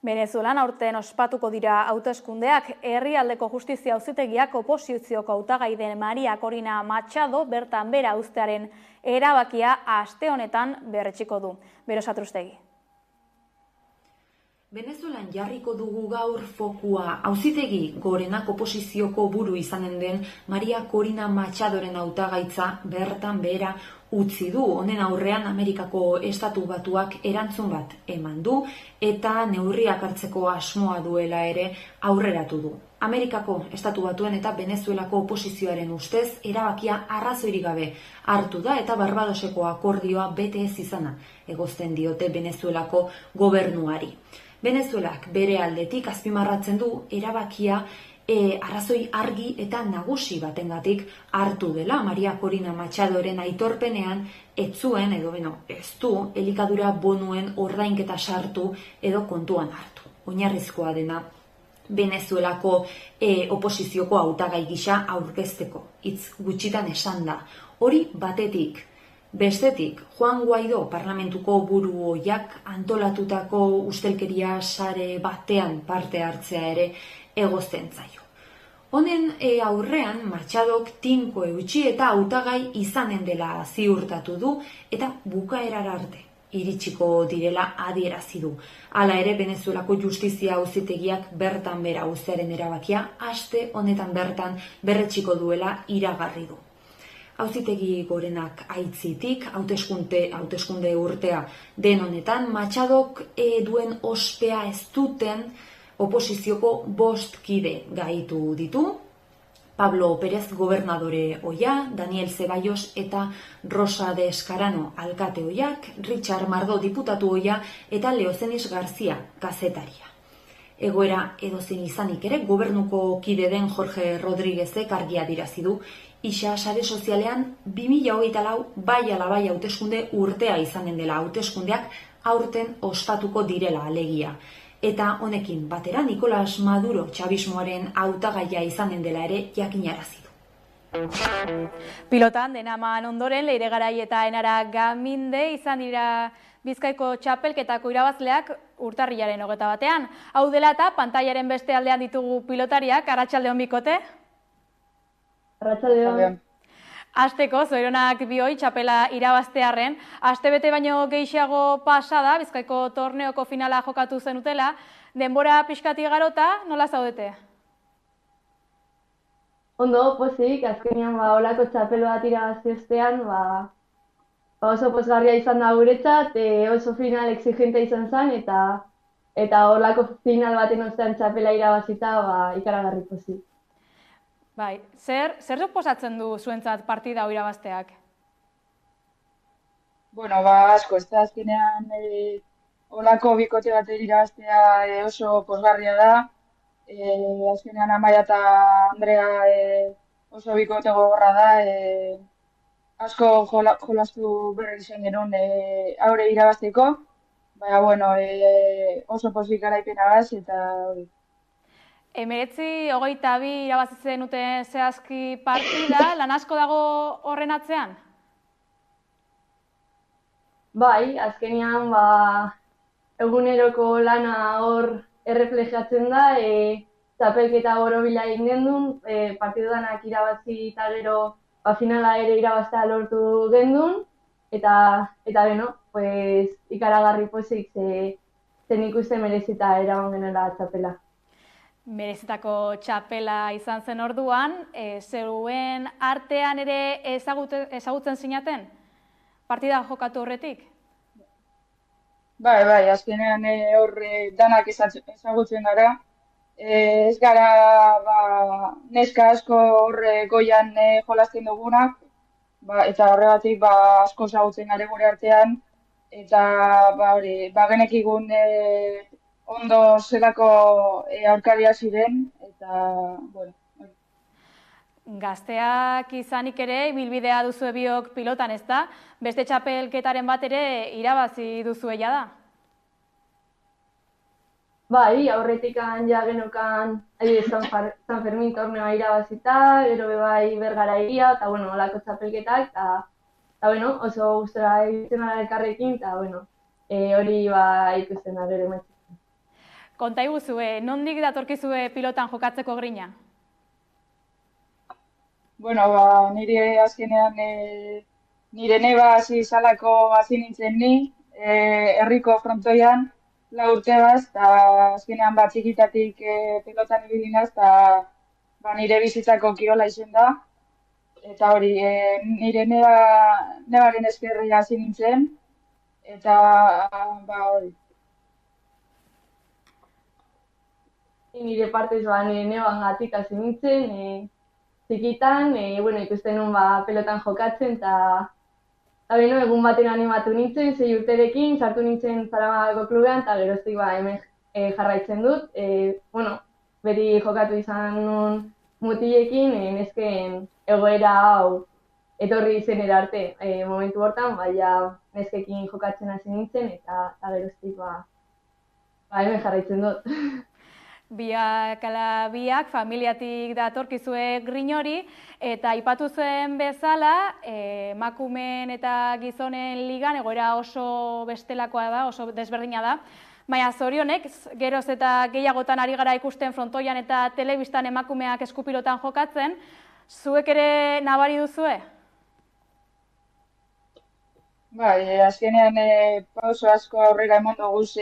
Venezuelan aurten ospatuko dira hauteskundeak, herrialdeko justizia auzitegiak oposizioko hautagai den Maria Corina Machado bertan bera uztearen erabakia aste honetan berretsiko du. Bero Satrustegi. Venezuelan jarriko dugu gaur fokua auzitegi gorenak oposizioko buru izanen den Maria Corina Machadoren hautagaitza bertan behera utzi du. Honen aurrean Amerikako Estatu Batuak erantzun bat eman du eta neurriak hartzeko asmoa duela ere aurreratu du. Amerikako Estatu Batuen eta Venezuelako oposizioaren ustez erabakia arrazoirik gabe hartu da eta Barbadoseko akordioa bete ez izana egozten diote Venezuelako gobernuari. Venezuelak bere aldetik azpimarratzen du erabakia arrazoi argi eta nagusi batengatik hartu dela. Maria Corina Machadoren aitorpenean ez zuen ez du elikadura bonuen ordainketa sartu edo kontuan hartu. Oinarrizkoa dena Venezuelako oposizioko hautagai gisa aurkezteko hitz gutxitan esan da. Hori batetik. Bestetik, Juan Guaidó parlamentuko buru ohiak antolatutako ustelkeria sare batean parte hartzea ere egozten zaio. Honen aurrean Machadok tinko eutsi eta hautagai izanen dela ziurtatu du eta bukaerara arte iritsiko direla adierazi du. Hala ere, Venezuelako justizia auzitegiak bertan bera uztearen erabakia aste honetan bertan berretsiko duela iragarri du. Auzitegi gorenak aitzitik, hauteskunde urtea den honetan, Machadok duen ospea ez duten oposizioko 5 kide gaitu ditu. Pablo Pérez gobernadore ohia, Daniel Ceballos eta Rosa de Escarano alkate ohiak, Richard Mardo diputatu ohia eta Leocenis García kazetaria. Egoera edozein izanik ere, gobernuko kide den Jorge Rodríguezek argi adierazi du, isa sare sozialean 2024 bai ala bai hauteskunde urtea izanen dela, hauteskundeak aurten ospatuko direla alegia. Eta honekin batera Nicolás Maduro txabismoaren hautagaia izanen dela ere jakinarazi du. Pilotan denaman ondoren Leire Garai eta Enara Gaminde izan dira Bizkaiko txapelketako irabazleak urtarrilaren 21. Hau dela eta pantailaren beste aldean ditugu pilotariak. Arratsalde on bikote. Arratsaldeon. Asteko Zoironak bioi txapela irabaztearren, astebete baino gehiago pasada Bizkaiko torneoko finala jokatu zenutela, denbora pixkati garota, nola zaudete? Ondo, pozik, azkenean olako txapel bat irabazi ostean, oso pozgarria izan da guretzat, oso final exigente izan zen, eta olako final baten ostean txapela irabazita ikaragarri pozik. Bai, zer suposatzen du zuentzat partida hau irabazteak? Bueno, asko, ez da azkenean olako bikote bat irabaztea oso pozgarria da. Azkenean Amaia eta Andrea oso bikote gogorra da. Asko jolastu berri izan genuen aurre irabazteko. Baina, bueno, oso pozik garaipenagaz eta hori. 19-22 irabazi zenuten zehazki partida, lan asko dago horren atzean? Bai, azkenean eguneroko lana hor erreflejatzen da, txapelketa borobila egin gendun, partidanak irabazi eta gero finala ere irabaztea lortu gendun, eta beno, ikaragarri pozik zen ikusten merezita eraman genela txapela. Merezitako txapela izan zen orduan, zeuen artean ere ezagutzen zinaten? Partida jokatu horretik? Bai, azkenean horre danak ezagutzen gara. Ez gara neska asko horre goian jolasten dugunak, eta horregatik asko ezagutzen gara gure artean, eta genekigun ondo zelako aurkaria ziren, eta, bueno. Gazteak izanik ere, bilbidea duzu biok pilotan, ez da? Beste txapelketaren bat ere irabazi duzu da? Bai, aurretik ja genokan San Fermin torneoa irabazita, gero bai Bergara iria, eta, bueno, olako txapelketak, eta, bueno, oso gustora egiten ara elkarrekin, eta, bueno, hori ikusten da gero matxik. Konta iguzue, nondik datorkizue pilotan jokatzeko grina? Bueno, nire azkenean nire neba hasi salako hasi nintzen ni, herriko frontoian, 4 urte baz, eta azkenean txikitatik pilotan ibili naiz, eta nire bizitzako kirola izen da. Eta hori, nire nebaren eskerria hasi nintzen, eta hori. Nire partez nire neban gatik hasi nintzen, txikitan, ikusten nuen pelotan jokatzen, eta egun baten animatu nintzen, 6 urterekin, sartu nintzen Zaramagako klubean, eta geroztik hemen jarraitzen dut. Beti jokatu izan nuen mutilekin, nesken egoera hau etorri izenera arte momentu hortan, neskekin jokatzen hasi nintzen, eta geroztik hemen jarraitzen dut. Biak ala biak familiatik datorkizue grin hori, eta aipatu zen bezala, emakumeen eta gizonen ligan egoera oso bestelakoa da, oso desberdina da. Baina zorionek, geroz eta gehiagotan ari gara ikusten frontoian eta telebistan emakumeak eskupilotan jokatzen, zuek ere nabari duzue? Bai, azkenean pauso asko aurrera eman duguz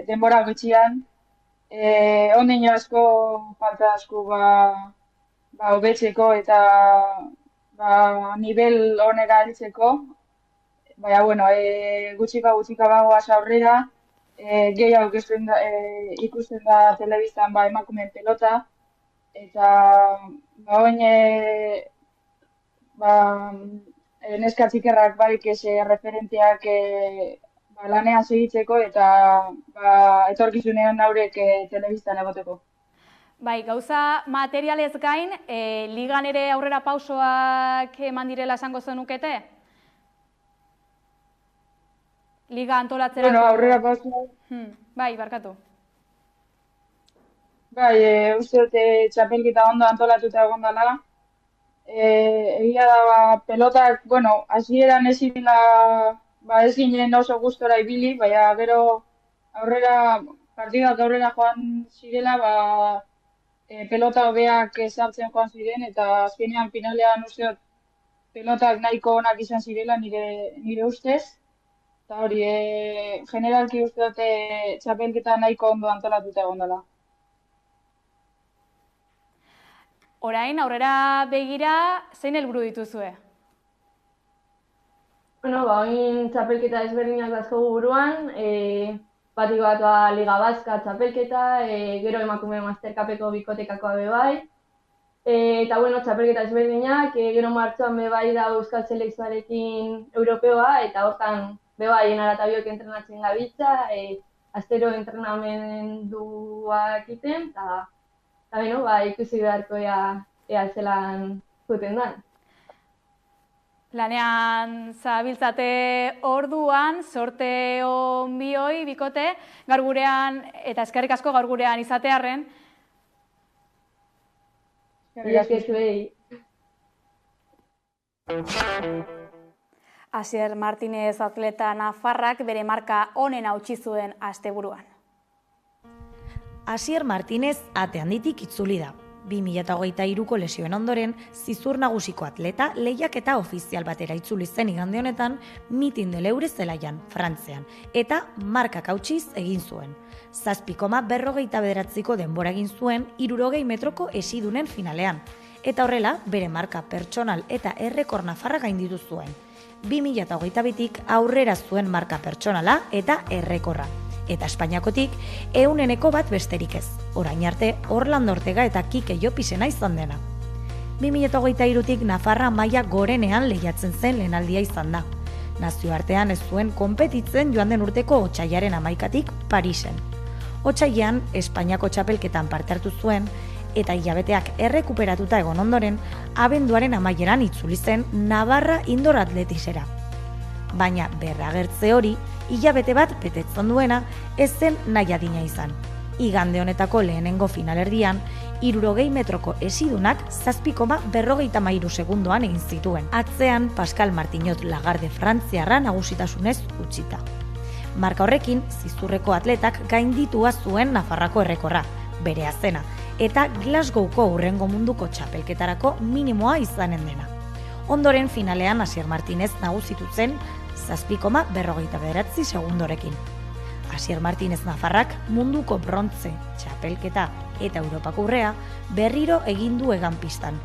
denbora gutxian, ondino asko falta asko hobetzeko eta nivel onera heltzeko. Baina, gutxika bagoaz aurrera, gehiago ikusten da telebistan emakumeen pelota, eta oin neska txikerrak barik referenteak lanean segitzeko eta etorkizunean haurek telebistan egoteko. Bai, gauza materialez gain, ligan ere aurrera pausoak eman direla esango zenukete? Liga antolatzerako... Bueno, aurrera pausoak... Bai, barkatu. Bai, uste dute txapelketa ondo antolatuta egon dela. Egia da, pelotak, hasieran ez ibila... ez ginen oso gustora ibili, baina gero partidak aurrera joan zirela, pelota hobeak sartzen joan ziren, eta azkenean finalean uste pelotak nahiko onak izan zirela nire ustez. Eta hori, generalki uste dute txapelketa nahiko ondo antolatuta egon dela. Orain, aurrera begira, zein helburu dituzue? Oin txapelketa ezberdinak bazkogu buruan, batik bat Liga Baska txapelketa, gero emakume masterkapeko bikotekakoa bebai, eta txapelketa ezberdinak, gero martxoan bebai da Euskal Selekzioarekin europeoa, eta hortan bebai enaratabiok entrenatzen gabitza, astero entrenamenduak iten, eta ikusi beharko ea zelan zuten da. Lanean zabiltzate orduan, sorte on bioi, bikote, gaur gurean, eta eskerrik asko gaur gurean izatearren. Asier Martinez atleta nafarrak bere marka onen hautsi zuen asteburuan. Asier Martinez ate handitik itzuli da. 2023ko lesioen ondoren, zizur nagusiko atleta lehiaketa ofizial batera itzuli zen igande honetan, mitin de Leure zelaian, Frantzian, eta markak hautsiz egin zuen. 7,49ko denbora egin zuen 60 metroko esidunen finalean, eta horrela bere marka pertsonal eta errekor nafarra gainditu zuen. 2022tik aurrera zuen marka pertsonala eta errekorra. Eta Espainiakotik 100-eneko bat besterik ez. Orain arte, Orlando Ortega eta Kike Jopisena izan dena. 2023tik Nafarra maila gorenean lehiatzen zen lehenaldia izan da. Nazioartean ez zuen konpetitzen joan den urteko otsailaren 11tik Parisen. Otsailean, Espainiako txapelketan parte hartu zuen, eta hilabeteak errekuperatuta egon ondoren, abenduaren amaieran itzuli zen Navarra Indoor Atletisera. Baina berragertze hori, hilabete bat betetzen duena, ez zen nahi adina izan. Igande honetako lehenengo finalerdian, 60 metroko esidunak 7,53 segundoan egin zituen. Atzean, Pascal Martinot Lagarde Frantziarra nagusitasunez utzita. Marka horrekin, Zizurreko atletak gainditua zuen Nafarroako errekorra, bere azena, eta Glasgowko hurrengo munduko txapelketarako minimoa izanen dena. Ondoren finalean Asier Martinez nagusitu zen 7,49 segundorekin. Asier Martinez Nafarrak munduko brontze, txapelketa eta Europako urrea berriro egin du hegan pistan.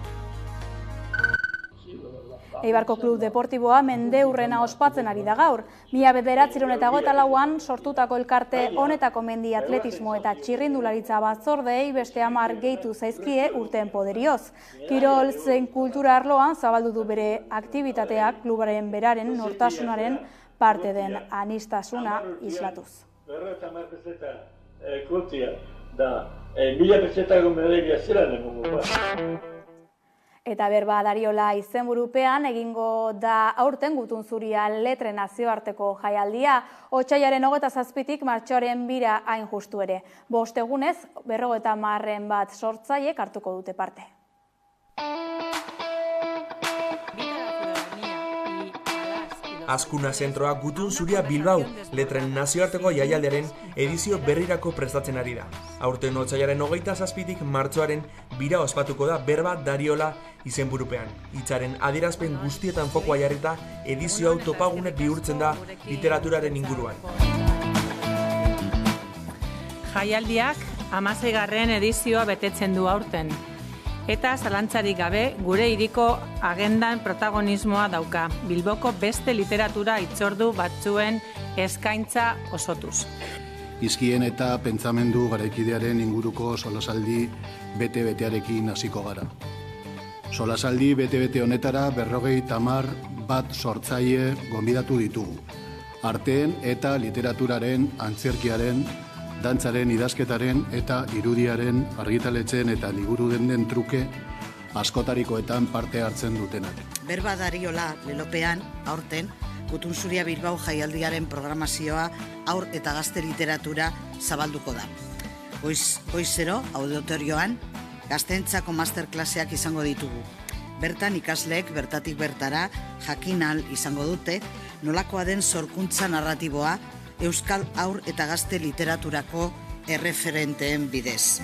Eibarko Klub Deportiboa mendeurrena ospatzen ari da gaur. 1994an sortutako elkarte honetako mendi atletismo eta txirrindularitza batzordeei beste 10 gehitu zaizkie urteen poderioz. Kirol zein kultura arloan zabaldu du bere aktibitateak klubaren beraren nortasunaren parte den anistasuna islatuz. 50 peseta kontia da 1000 pesetako medaila zelan egongo. Eta berba Dariola izenburupean egingo da aurten Gutun Zuria letren nazioarteko jaialdia. Otsailaren 27tik martxoaren 2 hain justu ere. 5 egunez 50 bat sortzaileek hartuko dute parte. Azkuna zentroa Gutun Zuria Bilbao letren nazioarteko jaialdiaren edizio berrirako prestatzen ari da. Aurten otsailaren 27tik martxoaren 2 ospatuko da berba Dariola izenburupean. Hitzaren adierazpen guztietan fokoa jarrita edizio hau topagune bihurtzen da literaturaren inguruan. Jaialdiak 16. edizioa betetzen du aurten. Eta zalantzarik gabe gure hiriko agendan protagonismoa dauka, Bilboko beste literatura hitzordu batzuen eskaintza osotuz. Hizkien eta pentsamendu garaikidearen inguruko solasaldi bete-betearekin hasiko gara. Solasaldi bete-bete honetara 50 bat sortzaile gonbidatu ditugu. Arteen eta literaturaren, antzerkiaren, dantzaren, idazketaren eta irudiaren, argitaletzen eta liburu den truke askotarikoetan parte hartzen dutenak. Berba Dariola lelopean, aurten, Gutun Zuria Bilbao jaialdiaren programazioa haur eta gazte literatura zabalduko da. Goizero, auditorioan, gazteentzako masterklaseak izango ditugu. Bertan ikasleek bertatik bertara jakin ahal izango dute nolakoa den sorkuntza narratiboa Euskal haur eta gazte literaturako erreferenteen bidez.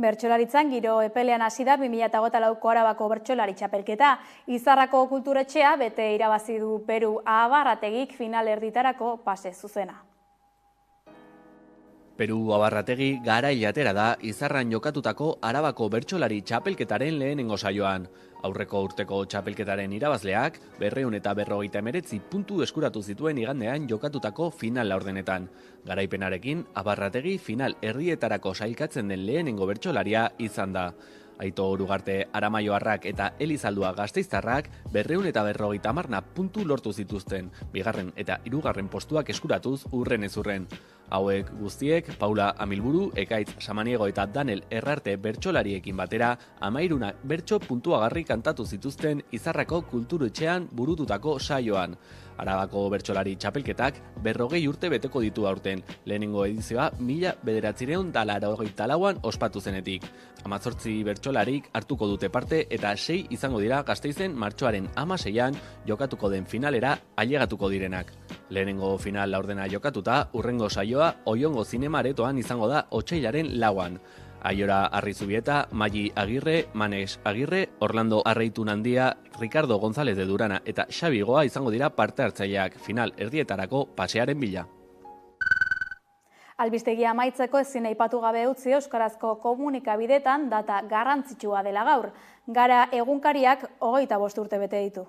Bertsolaritzan giro epelean hasi da 2024ko Arabako bertsolari txapelketa. Izarrako kulturetxea bete irabazi du Peru Abarrategik final erditarako pase zuzena. Peru Abarrategi garaile atera da Izarran jokatutako Arabako bertsolari txapelketaren lehenengo saioan. Aurreko urteko txapelketaren irabazleak 259 puntu eskuratu zituen igandean jokatutako final laurdenetan. Garaipenarekin Abarrategi final erdietarako sailkatzen den lehenengo bertsolaria izan da. Aito Urugarte Aramaioarrak eta Elizaldua Gasteiztarrak 250 puntu lortu zituzten, bigarren eta hirugarren postuak eskuratuz urren ez urren. Hauek guztiek Paula Amilburu, Ekaitz Samaniego eta Daniel Errarte bertsolariekin batera 13 bertso puntuagarri kantatu zituzten Izarrako kulturetxean burututako saioan. Arabako bertsolari txapelketak 40 urte beteko ditu aurten, lehenengo edizioa 1984an ospatu zenetik. 18 bertsolarik hartuko dute parte eta 6 izango dira Gasteizen martxoaren 16an jokatuko den finalera ailegatuko direnak. Lehenengo final laurdena jokatuta, urrengo saioa Oiongo Zinema Aretoan izango da otsailaren 4an. Aiora Arrizubieta, Magi Agirre, Manex Agirre, Orlando Arreitunandia, Ricardo González de Durana eta Xabi Goa izango dira parte hartzaileak final erdietarako pasearen bila. Albistegia amaitzeko ezin aipatu gabe utzi euskarazko komunikabidetan data garrantzitsua dela gaur. Gara egunkariak 25 urte bete ditu.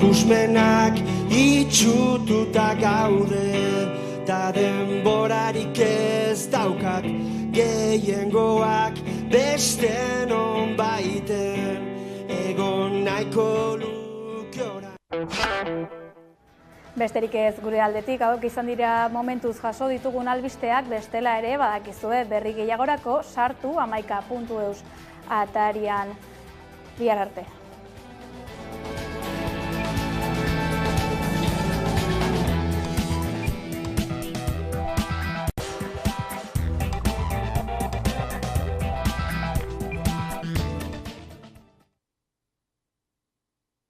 ikusmenak itxututa gaude, ta denborarik ez daukak gehiengoak beste non baiten egon nahiko luke orain. Besterik ez gure aldetik, hauek izan dira momentuz jaso ditugun albisteak, bestela ere badakizue berri gehiagorako sartu 11.eus atarian. Bihar arte.